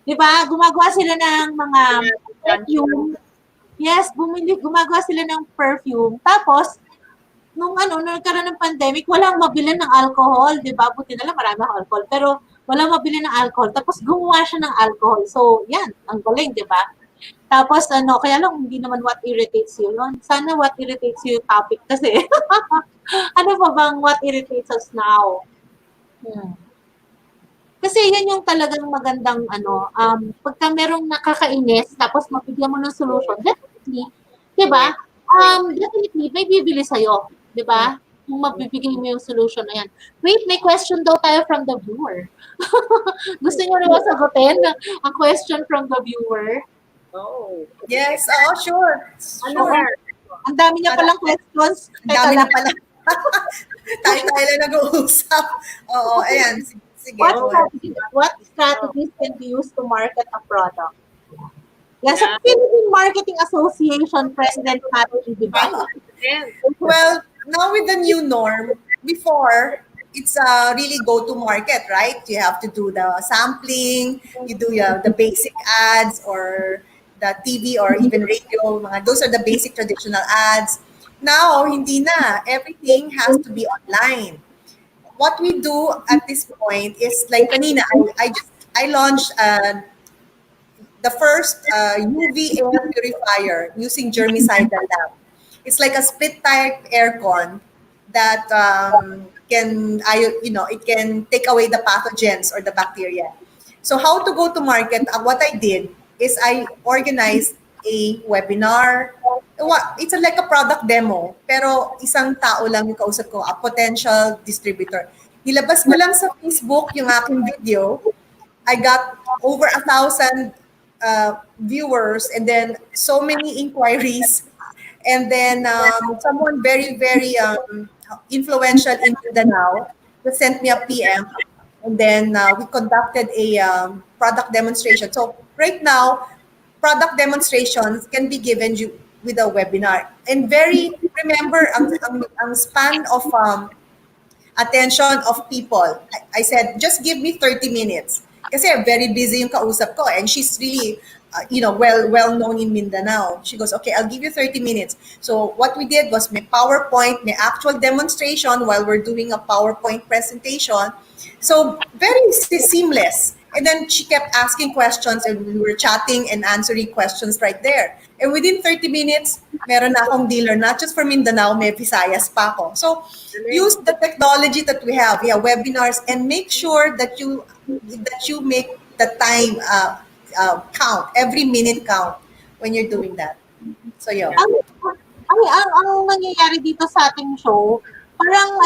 'Di ba? Gumagawa sila ng mga perfume. Yes, gumagawa sila ng perfume. Tapos nung nagkaroon ng pandemic, walang mabili ng alcohol, 'di ba? Buti na lang marami ng alcohol, pero walang mabili ng alcohol. Tapos gumawa siya ng alcohol. So, yan, ang galing, 'di ba? Tapos kaya lang hindi naman what irritates you yun. Sana what irritates you yung topic kasi. Ano pa bang what irritates us now? Kasi yan yung talagang magandang pagka merong nakakainis tapos mabigyan mo ng solution, definitely, 'di ba? Definitely may bibili sa 'di ba? Kung mabibigay mo yung solution na yan. Wait, may question daw tayo from the viewer. Gusto niyo rin sagutin ang question from the viewer? Oh. Yes, sure. Sure. Ang dami niya palang questions. Ang dami na pala. tayo lang nag-uusap. Oo, ayan. Sige. What strategies can be used to market a product? Yeah, sa Philippine Marketing Association President Natalie, di ba? Well, now with the new norm, before, it's really go-to market, right? You have to do the sampling, you do the basic ads or the TV or even radio. Those are the basic traditional ads. Now, hindi na. Everything has to be online. What we do at this point is like kanina, I launched the first UV air purifier using germicidal lab. It's like a split type aircon that it can take away the pathogens or the bacteria. So how to go to market? What I did is I organized a webinar. It's like a product demo, pero isang tao lang yung kausap ko, a potential distributor. Nilabas ko lang sa Facebook yung aking video. I got over 1,000 viewers and then so many inquiries. And then someone very, very influential in Mindanao that sent me a PM. And then we conducted a product demonstration. So right now, product demonstrations can be given you with a webinar. And remember, ang span of attention of people. I said, just give me 30 minutes. Kasi very busy yung kausap ko and she's really, well known in Mindanao. She goes, okay, I'll give you 30 minutes. So what we did was may PowerPoint, may actual demonstration while we're doing a PowerPoint presentation. So very seamless. And then she kept asking questions and we were chatting and answering questions right there. And within 30 minutes, meron na akong dealer, not just for Mindanao, may Visayas pa ako. So use the technology that we have, webinars, and make sure that you make the time count, every minute count when you're doing that. So yeah. Ang nangyayari dito sa ating show, parang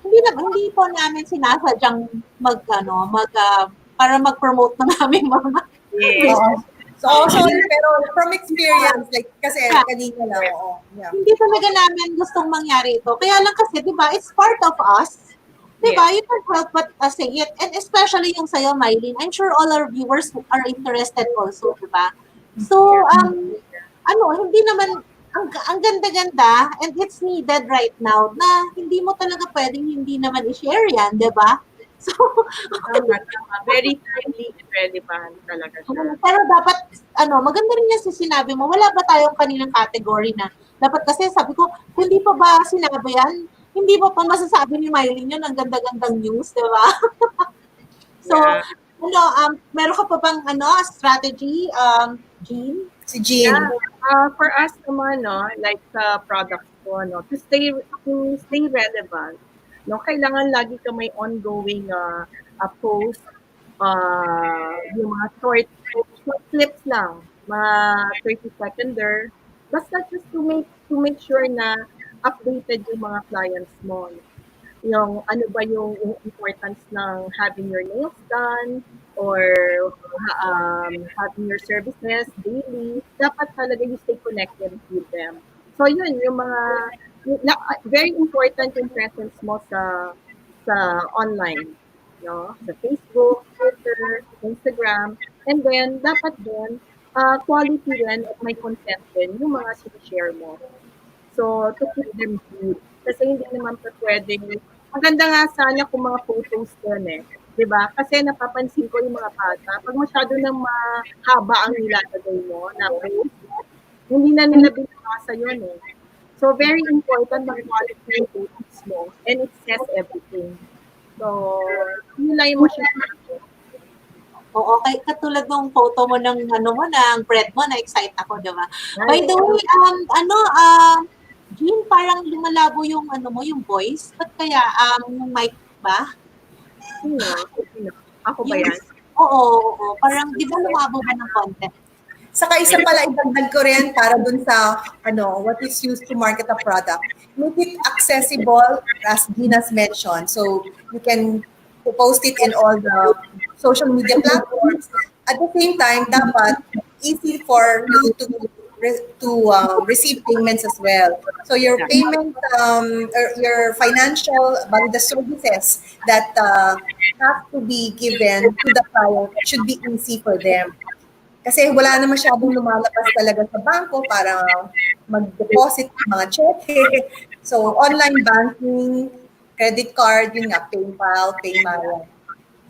hindi po namin sinasadyang para mag-promote ng aming mga Yes. So, sorry, pero from experience, like, kasi kanina lang, oo. Yeah. Hindi talaga namin gustong mangyari ito. Kaya lang kasi, di ba, it's part of us. Di ba? You can't help but say it. And especially yung sa'yo, Mylene, I'm sure all our viewers are interested also, di ba? So, hindi naman, ang ganda-ganda, and it's needed right now, na hindi mo talaga pwedeng hindi naman i-share yan, di ba? So, Tama, tama. Very timely and relevant talaga siya. pero dapat, maganda rin yan sinabi mo, wala ba tayong kaninang category na, dapat kasi sabi ko, hindi pa ba sinabi yan? Hindi pa masasabi ni Mylene yun, ang ganda-gandang news, di ba? So, Yeah. meron ka pa bang, strategy, Jean? Si Jean. For us naman, no, like sa products ko, no, to stay relevant, no, kailangan lagi ka may ongoing post, yung mga short clips lang, mga 30-seconder, basta just to make sure na updated yung mga clients mo. Yung ano ba yung importance ng having your nails done or having your services daily, dapat talaga you stay connected with them. So yun, yung mga, very important yung presence mo sa online. No? Sa Facebook, Twitter, Instagram, and then dapat din, quality rin at may content din yung mga sinishare mo. So, to keep them good. Kasi hindi naman pa pwedeng, maganda nga sana kung mga photos din eh. 'Di ba? Kasi napapansin ko yung mga bata, pag masyado nang mahaba ang nilalagay mo na post, hindi na nila binabasa yun eh. So, very important na quality yung photos mo and it says everything. So, yun lang yung siya. Oo, katulad ng photo mo ng bread mo, na-excite ako, di ba? By the way, Jean, parang lumalabo yung yung voice. Ba't kaya yung mic ba? Sino? Ako ba yan? Oo. Parang di ba lumabo ba ng konti? Saka isa pala, idagdag ko rin para dun sa what is used to market a product. Make it accessible, as Gina's mentioned. So you can post it in all the social media platforms. At the same time, dapat easy for you to receive payments as well. So your payment, or your financial, the services that have to be given to the client should be easy for them. Kasi wala na masyadong lumalabas talaga sa bangko para mag-deposit ng mga cheque. So, online banking, credit card, yun nga, PayPal, Paymaya.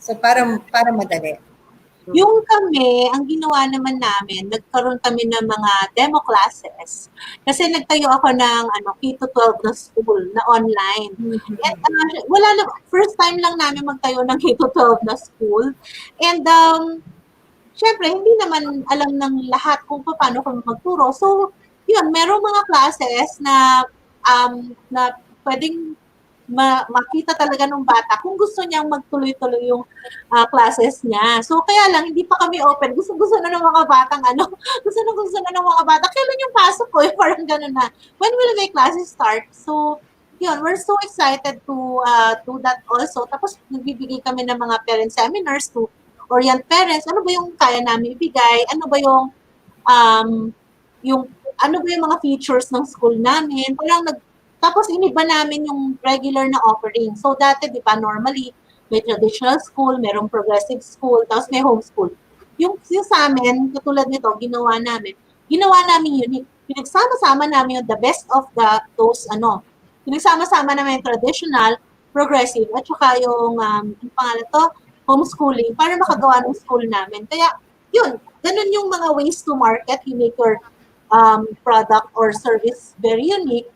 So, para madali. Yung kami, ang ginawa naman namin, nagkaroon kami ng mga demo classes. Kasi nagtayo ako ng K-12 na school na online. And first time lang namin magtayo ng K-12 na school. And syempre, hindi naman alam ng lahat kung paano kami magturo. So, yun, merong mga classes na pwedeng makita talaga ng bata kung gusto niyang magtuloy-tuloy yung classes niya. So, kaya lang, hindi pa kami open. Gusto na ng mga batang gusto na ng mga bata. Kailan yung pasok ko? Parang gano'n na. When will my classes start? So, yun, we're so excited to do that also. Tapos, nagbibigay kami ng mga parent seminars to orient parents. Ano ba yung kaya namin ibigay? Ano ba yung mga features ng school namin? Tapos iniba namin yung regular na offering. So dati, di ba, normally, may traditional school, merong progressive school, tapos may homeschool. Yung sa amin, katulad nito, ginawa namin unique. Pinagsama-sama namin yung the best of those, pinagsama-sama namin yung traditional, progressive, at saka yung, yung pangalan to, homeschooling, para makagawa ng school namin. Kaya, yun, ganun yung mga ways to market. You make your product or service very unique.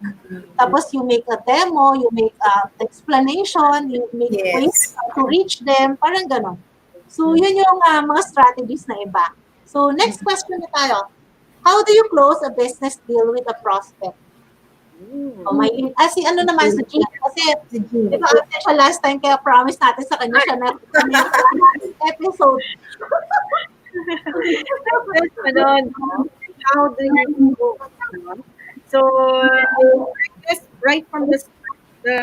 Tapos you make a demo, you make explanation, you make ways to reach them, parang gano'n. So, yun yung mga strategies na iba. So, next question na tayo. How do you close a business deal with a prospect? Si Jean, kasi di ba siya last time, kaya promise natin sa kanya siya na episode. How do you go? So, I guess right from the start, the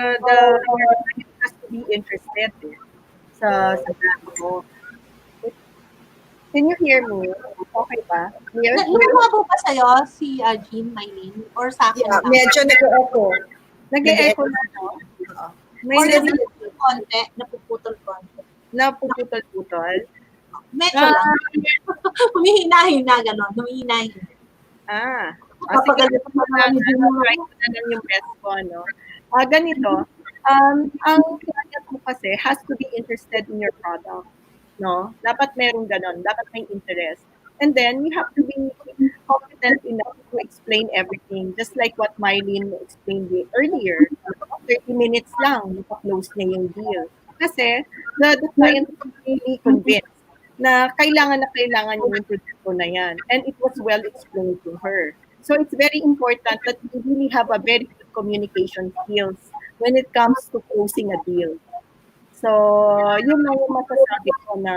client has to be interested sa brand mo. Can you hear me? Okay ba? Clear? Lumababo ba sa'yo si Jean, Mylene? Or sa akin Yeah, lang? medyo nag-echo. Nag-e-echo na to. May Or Sige, napuputol konti? Napuputol konti? napuputol-putol. Medyo Ah, lang. Humihina-hina, gano'n. Humihina-hina. sige, Papagalit pa naman ni Jean yung try ko na lang yung best ko, no? Ganito, ang client mo kasi has to be interested in your product, no? Dapat merong ganon, dapat may interest. And then, you have to be competent enough to explain everything, just like what Mylene explained earlier. 30 minutes lang, maka-close na yung deal. Kasi, the client is really convinced na kailangan niya yung produkto na yan. And it was well explained to her. So it's very important that you really have a very good communication skills when it comes to closing a deal. So, yun lang yung masasabi ko na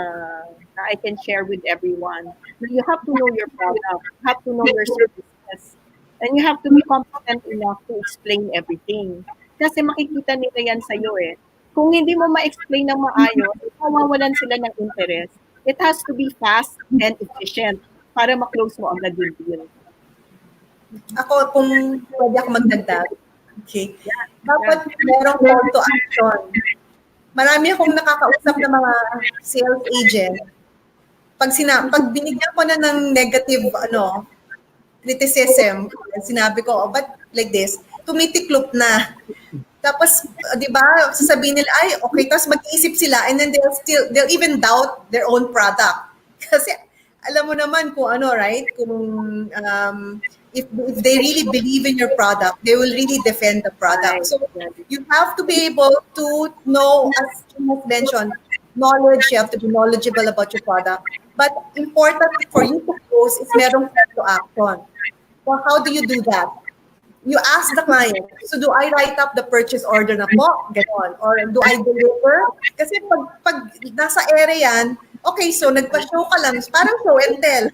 I can share with everyone. You have to know your product, you have to know your services, and you have to be competent enough to explain everything. Kasi makikita nila yan sa'yo eh. Kung hindi mo ma-explain ng maayos, mawawalan sila ng interest. It has to be fast and efficient para ma-close mo agad yung deal. Ako, kung pwede ako magdagdag. Okay. Dapat merong call to action. Marami akong nakakausap ng mga sales agent. Pag binigyan ko na ng negative criticism, sinabi ko, oh, but like this, tumitiklop na. Tapos, di ba, sasabihin nila, ay, okay, tapos mag-iisip sila, and then they'll even doubt their own product. Kasi, alam mo naman kung ano, right? Kung, if they really believe in your product, they will really defend the product. So, you have to be able to know, as Kim has mentioned, knowledge, you have to be knowledgeable about your product. But important for you to close is merong call to action. So, how do you do that? You ask the client, so do I write up the purchase order na po? Ganon. Or do I deliver? Kasi pag nasa area yan, okay, so nagpa-show ka lang, parang show and tell.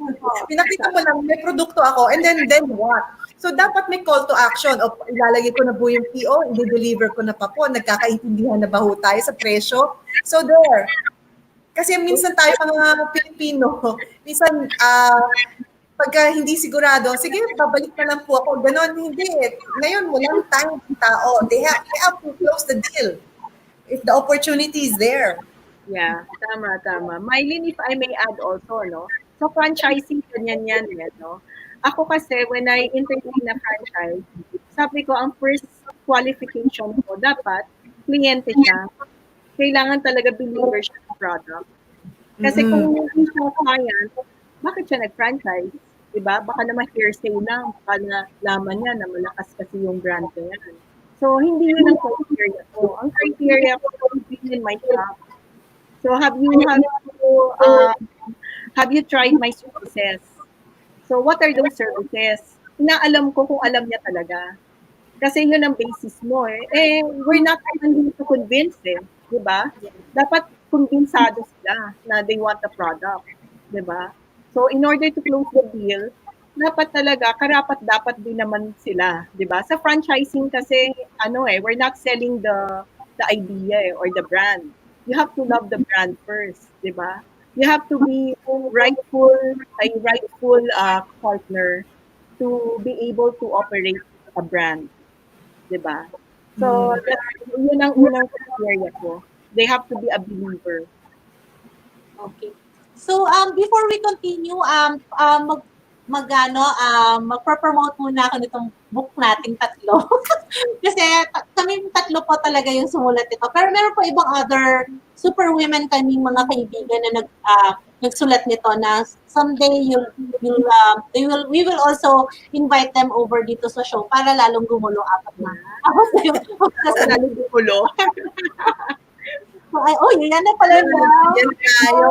Pinakita mo lang, may produkto ako, and then what? So dapat may call to action. O ilalagay ko na po yung PO, i-deliver ko na pa po, nagkakaintindihan na ba ho tayo sa presyo? So there. Kasi minsan tayo mga Pilipino, minsan pagka hindi sigurado, sige, babalik na lang po ako. Ganon, hindi. Ngayon, walang time ng tao. They have to close the deal if the opportunity is there. Yeah, tama. Mylene, if I may add also, no? So franchising, ganyan yan, no? Ako kasi, when I entertain na franchise, sabi ko, ang first qualification ko, dapat, kliyente siya. Kailangan talaga believer siya sa product. Kasi kung hindi siya client, bakit siya nag-franchise? Diba? Baka naman hearsay lang, baka na laman niya na malakas kasi yung brand niya. So, hindi yun ang criteria ko. Ang criteria ko is in my shop. So, have you tried my services? So, what are those services? Inaalam ko kung alam niya talaga. Kasi yun ang basis mo eh. We're not even to convince eh. Diba? Dapat kumbinsado sila na they want the product. Diba? So, in order to close the deal, dapat talaga, karapat-dapat din naman sila, di ba? Sa franchising kasi, we're not selling the idea or the brand. You have to love the brand first, di ba? You have to be a rightful partner to be able to operate a brand, di ba? So, yun ang unang criteria ko. They have to be a believer. Okay. So, before we continue, magpo-promote muna ako nitong book nating tatlo. Kasi kami tatlo po talaga yung sumulat ito. Pero meron po ibang other super women kaming mga kaibigan na nagsulat nito na someday we will also invite them over dito sa show para lalong gumulo apat na. Lalong gumulo. Ay, yan na pala na. Yan tayo.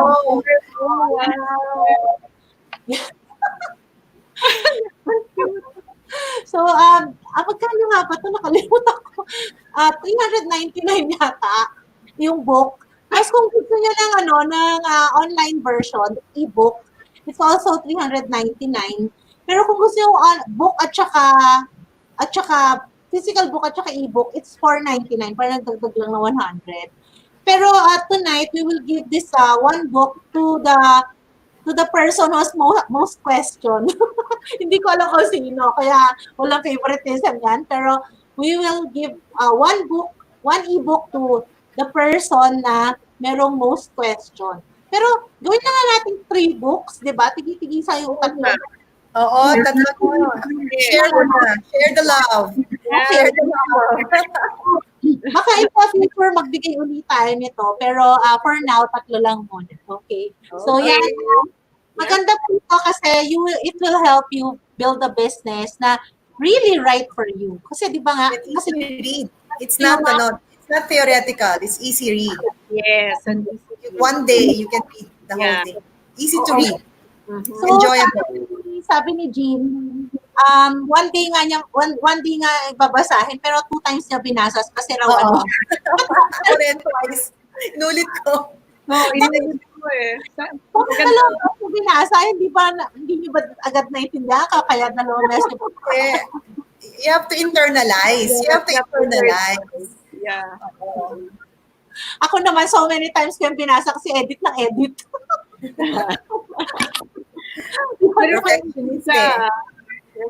So, magkano nga ba ito? Nakalimutan ko. 399 yata yung book. Tapos kung gusto niyo ng online version, e-book, it's also 399. Pero kung gusto niyo book at saka physical book at saka e-book, it's 499. Parang nagdagdag lang na 100. Pero tonight, we will give this one book to the to the person who's most question. Hindi ko alam kung sino, kaya walang favoritism yan. Pero we will give one ebook to the person na merong most question. Pero gawin na nga natin 3 books, di ba? Tigi-tigisa yung tatlo. Oo, tatlo ko. Share na. Share the love. Share the love. Baka in the future magbigay ulit tayo nito. Pero for now, tatlo lang muna. Okay? So Okay. yan. Maganda po ito kasi it will help you build a business na really right for you. Kasi di ba nga, It's kasi easy read. It's not theoretical. It's easy read. Yes. And One day you can read the whole thing. Easy to read. so, Enjoyable. sabi ni Jean, one day nga babasahin pero 2 times niya binasa kasi raw Oo. ano. Ako rin twice. Inulit ko. no, inulit ko eh. Kung dalawang beses niyo binasa, hindi niyo ba agad naintindihan kaya dalawang beses niyo Eh, you have to internalize. You have to internalize. Yeah. Ako naman, so many times ko yung binasa kasi edit ng edit. Pero Perfectionist sa eh.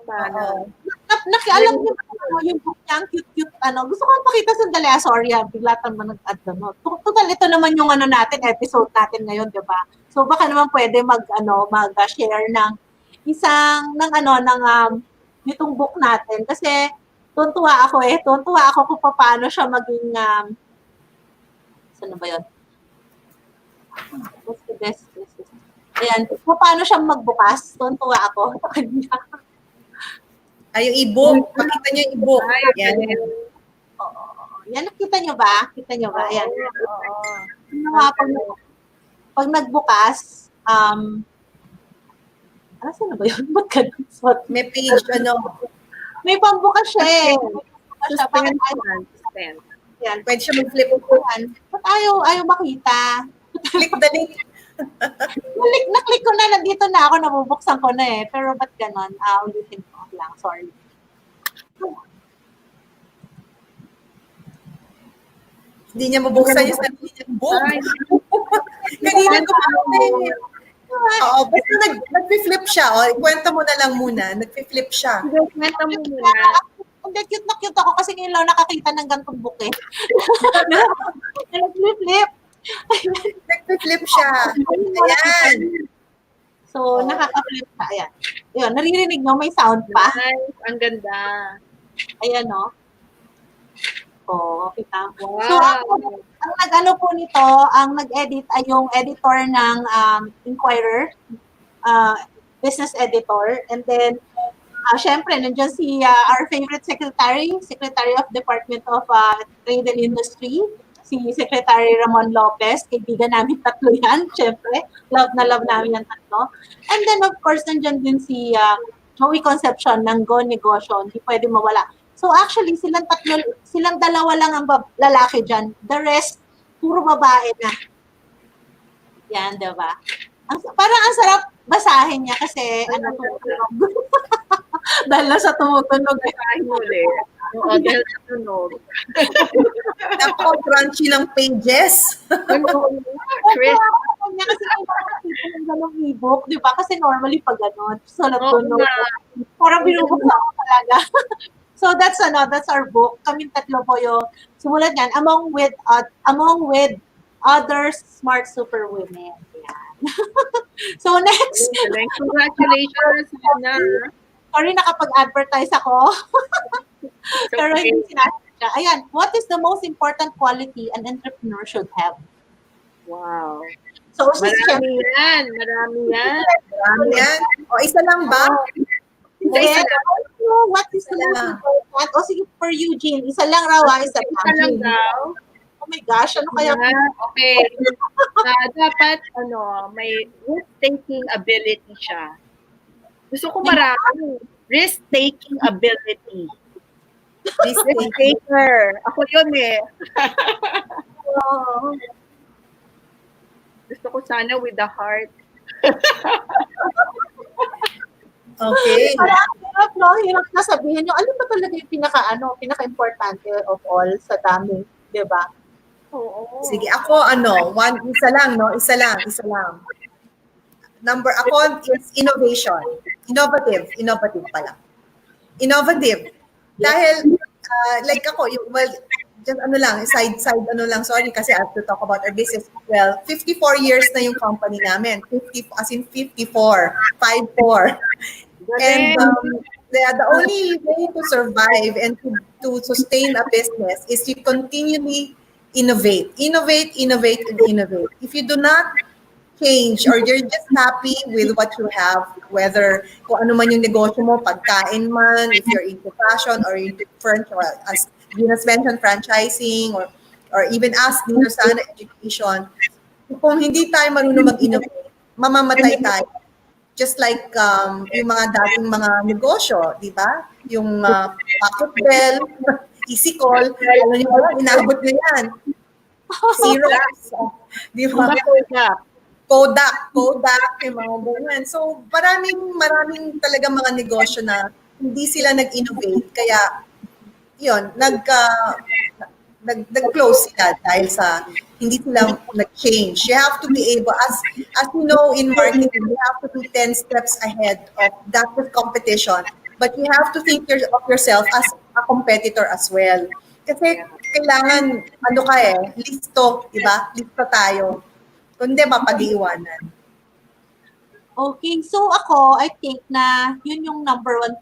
sana. Oo. Nakialam niyo ba yung book niya, ang cute-cute, Gusto ko pakita sandali, sorry, bigla naman nag-add Total, ito naman yung episode natin ngayon, di ba? So, baka naman pwede mag-share ng nitong book natin. Kasi, tuntua ako kung paano siya maging, saan ba yun? What's the best? Ayan, kung paano siya magbukas, tuntua ako sa kanya. Ay, yung e-book. Makita niyo yung e-book. Yan. Yan, nakita nyo ba? Kita nyo ba? Ayan. Pag nagbukas, saan ba yun? Ba't ganun? May page, May pambukas siya eh. Bakit Suspense. Yan. pwede siya mag-flip. Ba't ayaw makita? Click the link. Naklik ko na, nandito na ako, nabubuksan ko na eh. Pero ba't ganon? Ulitin ko lang, sorry. Hindi niya mabuksan yung sarili niya. Boom! Kanina ko pa Oo, basta nag-flip siya. O, ikwento mo na lang muna. Nag-flip siya. Kwenta mo muna. Hindi, cute na cute ako kasi ngayon lang nakakita ng gantong book eh. Nag-flip. Nag-flip siya. Ayan. So, nakaka-flip siya. Ayan. Ayun, naririnig nyo, may sound pa. Nice. Ang ganda. Ayan, no? Kita. Wow. So, ang nag-ano po nito, ang nag-edit ay yung editor ng Inquirer, business editor. And then, syempre, nandiyan si our favorite Secretary of Department of Trade and Industry, si Secretary Ramon Lopez. Kaibigan namin tatlo yan, syempre. Love na love namin yung tatlo. And then, of course, nandiyan din si Joey Concepcion ng Go Negosyo. Hindi pwede mawala. So actually, silang dalawa lang ang lalaki dyan. The rest, puro babae na. Yan, diba? Parang ang sarap basahin niya kasi tumutunog. Dahil na sa tumutunog. Basahin mo ulit. Oo, dahil sa tunog. Napaka-crunchy ng pages. Chris. Niya kasi yung ganong e-book, di ba? Kasi normally pag gano'n, so natunog. Parang binubuksan ko talaga. So that's our book. Kaming tatlo po yung sumulat yan among with other smart super women. Yan. So next. Congratulations, Hannah. Sorry, nakapag-advertise ako. Pero hindi sinasadya. Ayan, what is the most important quality an entrepreneur should have? Wow. So, Marami yan. Marami yan. Marami yan. O, isa lang ba? Then, what is the most important? O sige, for Eugene, isa lang raw, isa lang daw. Oh my gosh, ano kaya? Okay. Dapat, may risk-taking ability siya. Gusto ko marami. Risk-taking ability. Risk-taker. Ako yun eh. Gusto ko sana with the heart. Okay. Parang hirap na sabihin nyo, ano ba talaga yung pinaka-importante of all sa dami, di ba? Oo. Sige, ako isa lang. Ako is innovation. Innovative pala. Innovative. Dahil, like ako, just ano lang, side ano lang, sorry, kasi I have to talk about our business. Well, 54 years na yung company namin. 50, as in 54. 54. And the only way to survive and to sustain a business is you continually innovate. If you do not change or you're just happy with what you have, whether kung ano man yung negosyo mo, pagkain man, if you're into fashion or into franchise, as Venus mentioned, franchising or even us dito sa education, kung hindi tayo marunong mag-innovate, mamamatay tayo. Just like yung mga dating mga negosyo, di ba? Yung Pocket Bell, Easy Call, alam niyo ba, inabot na yan. Xerox, di ba? Kodak, yung mga ganyan. So, maraming talaga mga negosyo na hindi sila nag-innovate. Kaya, yun, nag-close sila dahil sa hindi sila nag-change. You have to be able, as you know in marketing, you have to be 10 steps ahead of that competition. But you have to think of yourself as a competitor as well. Kasi kailangan, listo, di ba? Listo tayo. Kundi mapag-iwanan. Okay, so ako, I think na yun yung number one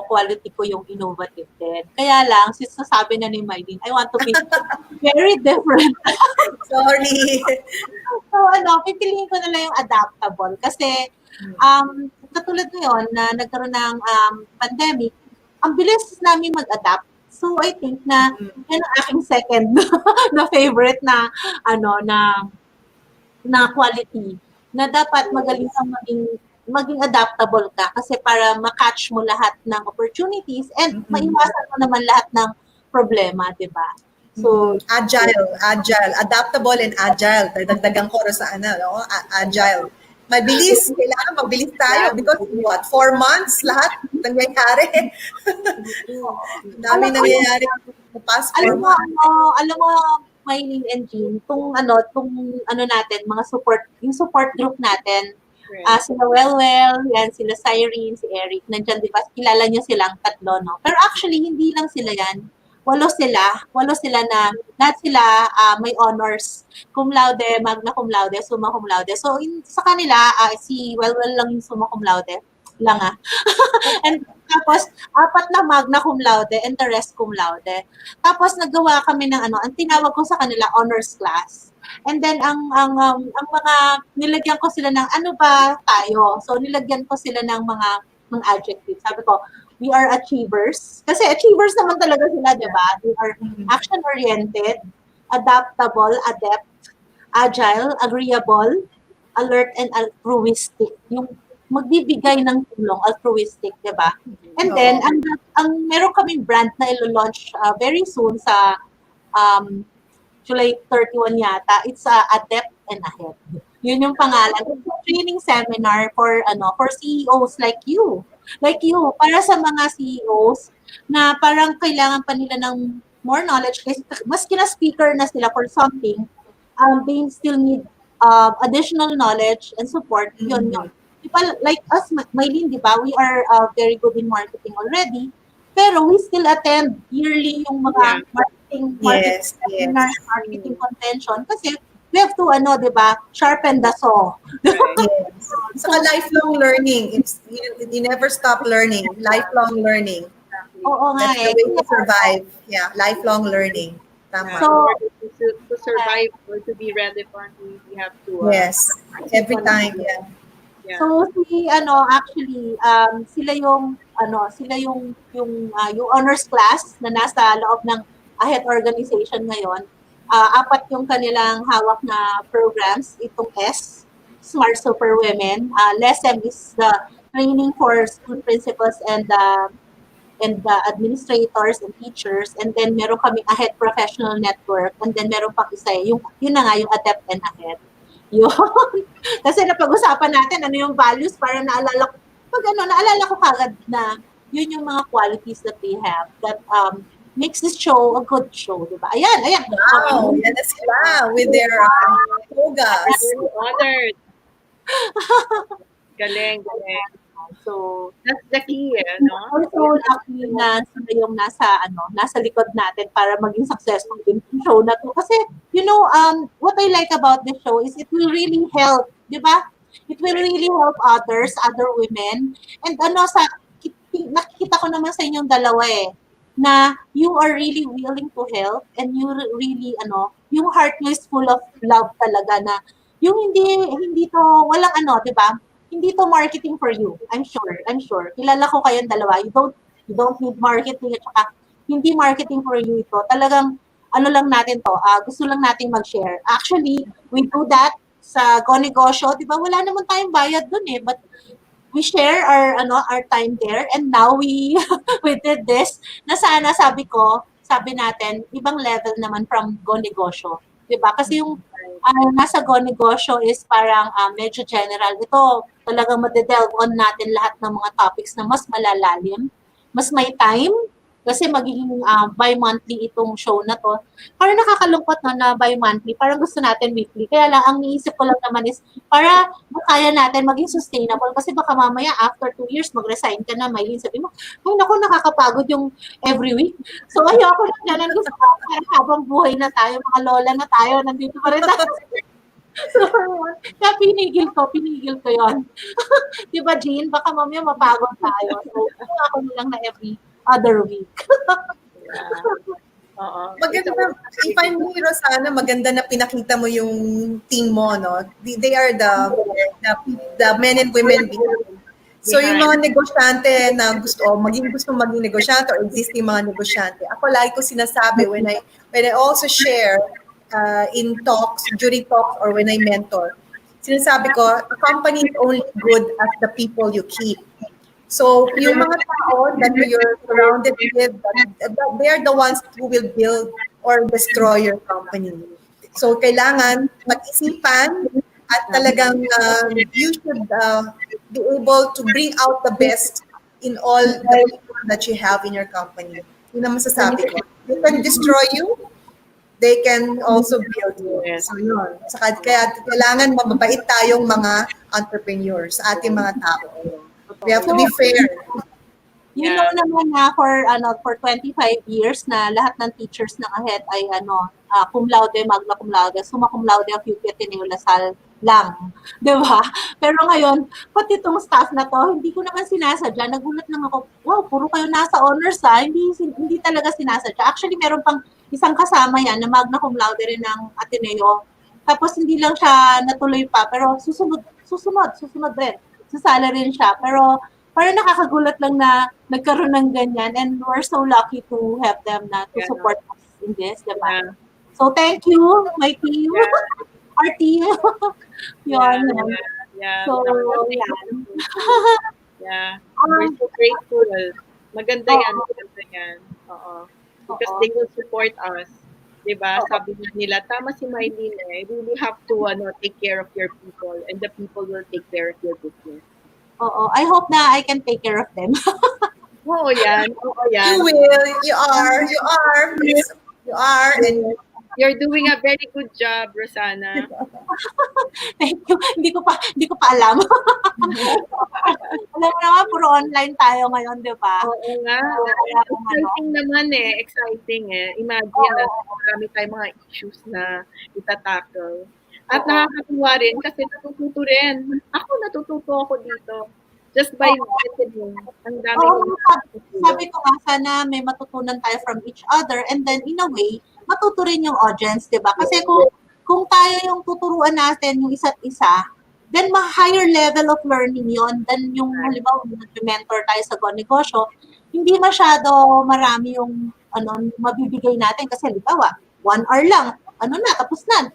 quality ko yung innovative din. Kaya lang, sasabi na ni Mylene, I want to be very different. Sorry. So pipiliin ko na lang yung adaptable. Kasi, katulad ngayon na nagkaroon ng pandemic, ang bilis namin mag-adapt. So I think na yan ang aking second na favorite na na quality na dapat magaling kang maging adaptable ka kasi para ma-catch mo lahat ng opportunities and maiwasan mo naman lahat ng problema, di ba? So, agile, adaptable and agile. Dagdagan ko sa agile. Kailangan mabilis tayo because 4 months lahat nangyayari. Dami nangyayari past 4 months. Alam mo, Mylene and Jean, natin, mga yung support group natin, sila yan, sila Cyrene, si Eric, nandyan, di ba, kilala niyo silang tatlo, no? Pero actually, hindi lang sila yan. 8 sila na, lahat sila may honors, cum laude, magna cum laude, summa cum laude. So, sa kanila, si Welwel lang yung summa cum laude, lang And tapos, 4 na magna cum laude and the rest cum laude. Tapos, naggawa kami ng ang tinawag ko sa kanila, honors class. And then, ang mga, nilagyan ko sila ng ano ba tayo? So, nilagyan ko sila ng mga adjectives. Sabi ko, we are achievers. Kasi achievers naman talaga sila, di ba? We are action-oriented, adaptable, adept, agile, agreeable, alert, and altruistic. Yung magbibigay ng tulong, altruistic, di ba? And then, ang meron kaming brand na ilo-launch very soon sa July 31 yata. It's Adept and Ahead. Yun yung pangalan. It's a training seminar for CEOs like you. Para sa mga CEOs na parang kailangan pa nila ng more knowledge kasi maski na speaker na sila for something, they still need additional knowledge and support. Yun. Diba, like us, Mylene, di ba, we are very good in marketing already, pero we still attend yearly yung mga marketing seminars, marketing convention kasi we have to, di ba, sharpen the saw. Yes. Saka lifelong learning. You never stop learning. Lifelong learning. Oo nga. That's the way to survive. Yeah, lifelong learning. Tama. So, to survive or to be relevant, we have to... yes, every time, yeah. So actually sila yung honors class na nasa loob ng Ahead organization ngayon. 4 yung kanilang hawak na programs, itong S, Smart Super Women. LESM is the training for school principals and the administrators and teachers, and then meron kaming Ahead Professional Network, and then meron pang isa yun na nga yung Adept and Ahead. Yun. Kasi napag-usapan natin ano yung values para naalala ko kagad na yun yung mga qualities that we have that makes this show a good show, di ba? Ayan. Wow, yan na sila with their togas. Honored. Galing, galing. So, that's the key, no? We're so lucky na sila yung nasa likod natin para maging successful din yung show na to. Kasi, what I like about the show is it will really help, di ba? It will really help others, other women. And nakikita ko naman sa inyong dalawa na you are really willing to help and you really, yung heart nyo is full of love talaga na yung hindi to, walang di ba? Hindi to marketing for you. I'm sure. I'm sure. Kilala ko kayong dalawa. You don't need marketing at saka hindi marketing for you ito. Talagang lang natin to. Gusto lang nating mag-share. Actually, we do that sa Go Negosyo, 'di ba? Wala naman tayong bayad dun but we share our time there, and now we we did this na sana sabi natin ibang level naman from Go Negosyo, 'di ba? Kasi yung nasa Go Negosyo is parang medyo general. Ito talagang made-delve on natin lahat ng mga topics na mas malalalim, mas may time, kasi magiging bi-monthly itong show na to. Parang nakakalungkot na bi-monthly. Parang gusto natin weekly. Kaya lang, ang niisip ko lang naman is para kaya natin maging sustainable. Kasi baka mamaya, after 2 years, mag-resign ka na. May sabi mo, ay naku, nakakapagod yung every week. So ayoko lang ganun. Gusto ko parang habang buhay na tayo, mga lola na tayo, nandito pa rin tayo. So, kaya pinigil ko yun. Diba, Jean? Baka mamaya mapagod tayo. So, ako nilang na every other week. Maganda, if I'm me, Rosana, maganda na pinakita mo yung team mo, no? They are the men and women behind. So yung mga negosyante na gusto maging negosyante or existing mga negosyante, ako lagi ko sinasabi when I also share in talks, during talks, or when I mentor, sinasabi ko, a company is only good as the people you keep. So, yung mga tao that you're surrounded with, they are the ones who will build or destroy your company. So, kailangan mag-isipan at talagang you should be able to bring out the best in all the people that you have in your company. Yun ang masasabi ko. They can destroy you, they can also build you. So, yun. Kaya kailangan mababait tayong mga entrepreneurs sa ating mga tao. We have to be fair. You know naman na for 25 years na lahat ng teachers ng AHED ay cum laude, magna cum laude, summa cum laude, a few Ateneo Lasal lang. 'Di ba? Pero ngayon, pati itong staff na to, hindi ko naman sinasadya. Nagulat lang ako, wow, puro kayo nasa honors Hindi talaga sinasadya. Actually, meron pang isang kasama yan na magna cum laude rin ng Ateneo. Tapos hindi lang siya natuloy pa, pero susunod rin. Sasala rin siya. Pero parang nakakagulat lang na nagkaroon ng ganyan, and we're so lucky to have them to support us in this, diba? So thank you, my team, our team. Yun. So, yeah. We're so grateful. Maganda yan. Oo. Because they will support us. Diba? Sabi nila, tama si Mylene you really have to take care of your people, and the people will take care of your business. I hope na I can take care of them. Oo yan. You will. You are. You are. And you're doing a very good job, Rosana. Thank you. Hindi ko pa alam. Alam mo naman, puro online tayo ngayon, di ba? Oo nga. Exciting naman Exciting Imagine na marami tayong mga issues na itatackle. At nakakatuwa rin kasi natututo rin. Natututo ako dito. Just by listening. Ang dami. Sabi ko nga, sana may matutunan tayo from each other, and then in a way, matuto rin yung audience, di ba? Kasi kung tayo yung tuturuan natin yung isa't isa, then higher level of learning yon than yung halimbawa nag-mentor tayo sa Go Negosyo, hindi masyado marami yung mabibigay natin kasi halimbawa 1 hour lang, tapos na.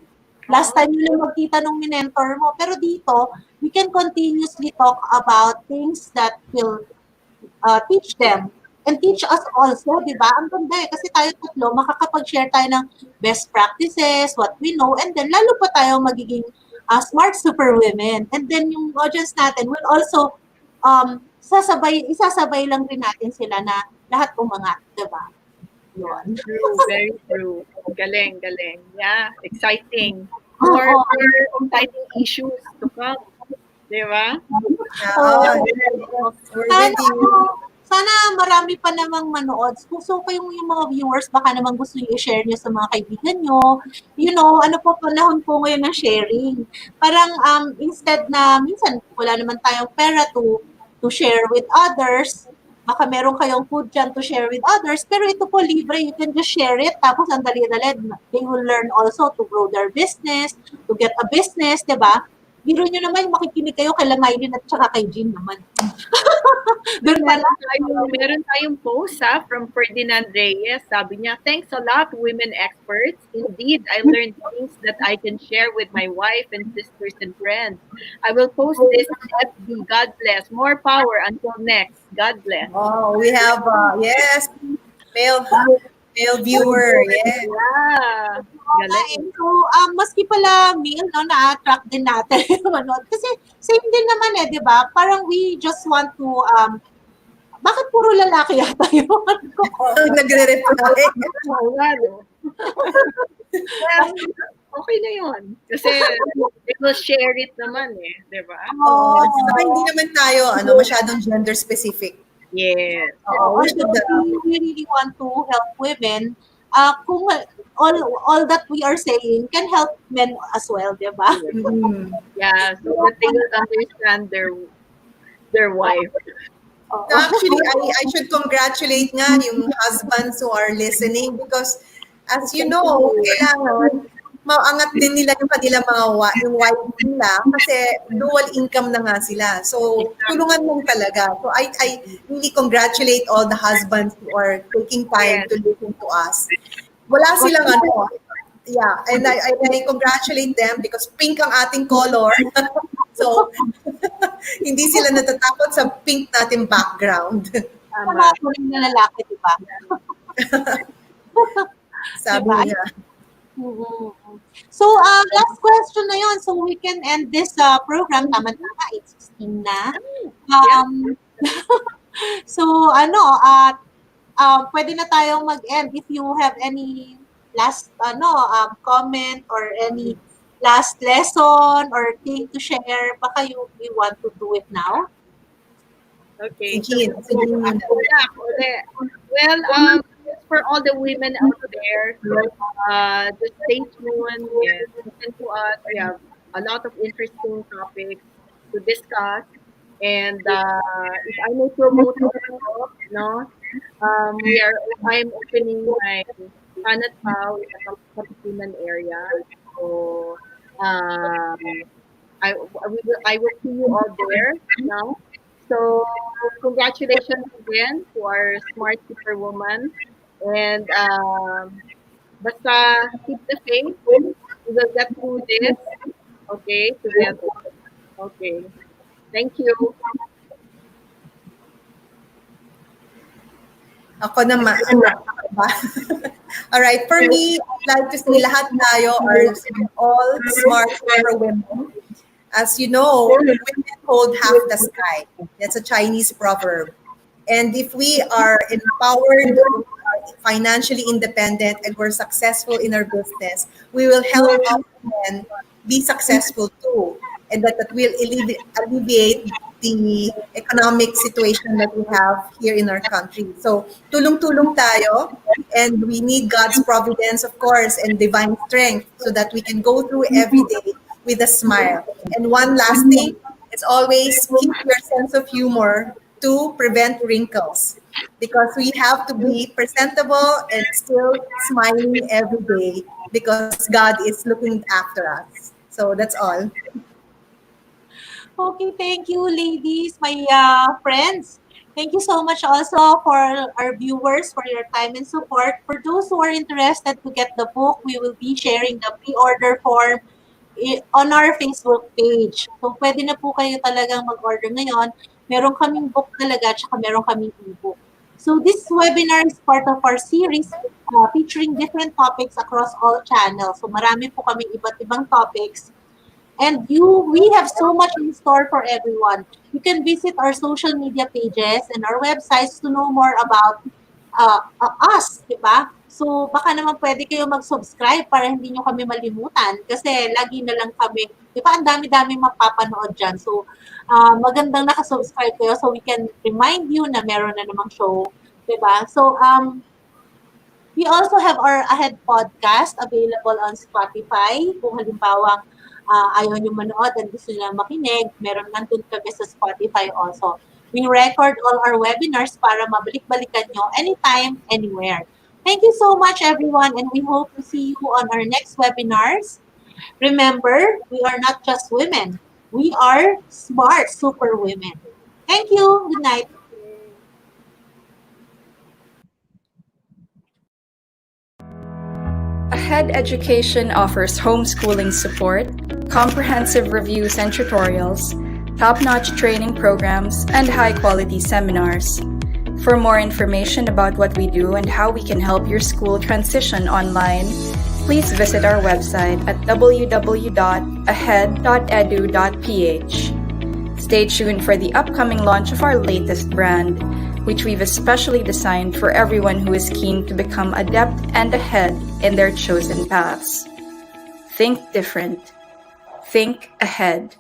Last time yun lang magkita nung minentor mo. Pero dito, we can continuously talk about things that will teach them and teach us also, di ba? Ang ganda kasi tayo tatlo, makakapag-share tayo ng best practices, what we know, and then lalo pa tayo magiging smart super women. And then yung audience natin will also isasabay lang rin natin sila na lahat umangat, di ba? Yun. True, very true. Galing. Yeah, exciting. More exciting issues to come. Di ba? Yeah, we're Sana, with you. sana marami pa namang manood. So yung mga viewers, baka naman gusto nyo i-share nyo sa mga kaibigan nyo. You know, ano po, panahon po ngayon ng sharing. Parang instead na, minsan wala naman tayong pera to share with others, baka meron kayong food dyan to share with others, pero ito po libre, you can just share it, tapos ang dali-dali, they will learn also to grow their business, to get a business, di ba? Biro nyo naman, makikinig kayo kay Lamaylin at saka kay Jean naman. Doon pala. Meron tayong post from Ferdinand Reyes. Sabi niya, thanks a lot, women experts. Indeed, I learned things that I can share with my wife and sisters and friends. I will post this on FB. God bless. More power until next. God bless. Oh, we have, yes, male, male viewer, yes. Yeah. Galing. So, maski pala male, no, na-attract din natin yung manood. Kasi same din naman di ba? Parang we just want to, bakit puro lalaki yata yun? Nagre-reply. Oo nga, no? Well, okay na yun. Kasi they will share it naman di ba? Oo, saka hindi naman tayo masyadong gender specific. Yes. We should, We really want to help women. Kung all that we are saying can help men as well, di ba? Yeah, so that they will understand their wife. actually, I should congratulate nga yung husbands who are listening because as you know, kailangan maangat din nila yung kanilang yung wife nila kasi dual income na nga sila. So, tulungan lang talaga. So, I really congratulate all the husbands who are taking time to listen to us. Wala silang yeah, and I congratulate them because pink ang ating color. So, hindi sila natatakot sa pink nating background. Tama po rin na lalaki, di ba? Sabi Diba? niya. So, last question na yon. So, we can end this program. Tama-tama, 8:16 na. So, pwede na tayong mag-end. If you have any last comment or any last lesson or thing to share, baka you want to do it now? Okay. Sige. Well, for all the women out there, just stay tuned and listen to us. We have a lot of interesting topics to discuss. And if I may promote also, I'm opening my Planet Pau in the Kapitiman area. So I will see you all there now. So congratulations again to our smart superwoman. And basta keep the faith. We will get through this. Okay, together. Okay. Thank you. Ako naman. All right. For me, I'd like to say lahat tayo are all smart for women. As you know, women hold half the sky. That's a Chinese proverb. And if we are empowered, financially independent, and we're successful in our business, we will help our men be successful too. And that will alleviate the economic situation that we have here in our country. So, tulong-tulong tayo, and we need God's providence, of course, and divine strength so that we can go through every day with a smile. And one last thing, is always keep your sense of humor to prevent wrinkles, because we have to be presentable and still smiling every day because God is looking after us. So that's all. Okay, thank you, ladies, my friends. Thank you so much also for our viewers for your time and support. For those who are interested to get the book, we will be sharing the pre-order form on our Facebook page. So, pwede na po kayo talagang mag-order ngayon. Meron kaming book talaga, tsaka meron kaming e-book. So, this webinar is part of our series featuring different topics across all channels. So, marami po kaming iba't ibang topics. And we have so much in store for everyone. You can visit our social media pages and our websites to know more about us, diba? So, baka naman pwede kayo mag-subscribe para hindi nyo kami malimutan. Kasi lagi na lang kami, di ba, ang dami-dami mapapanood dyan. So, magandang nakasubscribe kayo so we can remind you na meron na namang show. Di ba? So, we also have our Ahead podcast available on Spotify. Kung halimbawa ayaw nyo manood and gusto nyo lang makinig, meron nandun kami sa Spotify also. We record all our webinars para mabalik-balikan nyo anytime, anywhere. Thank you so much, everyone, and we hope to see you on our next webinars. Remember, we are not just women. We are smart super women. Thank you. Good night. Ahead Education offers homeschooling support, comprehensive reviews and tutorials, top-notch training programs, and high-quality seminars. For more information about what we do and how we can help your school transition online, please visit our website at www.ahead.edu.ph. Stay tuned for the upcoming launch of our latest brand, which we've especially designed for everyone who is keen to become adept and ahead in their chosen paths. Think different. Think ahead.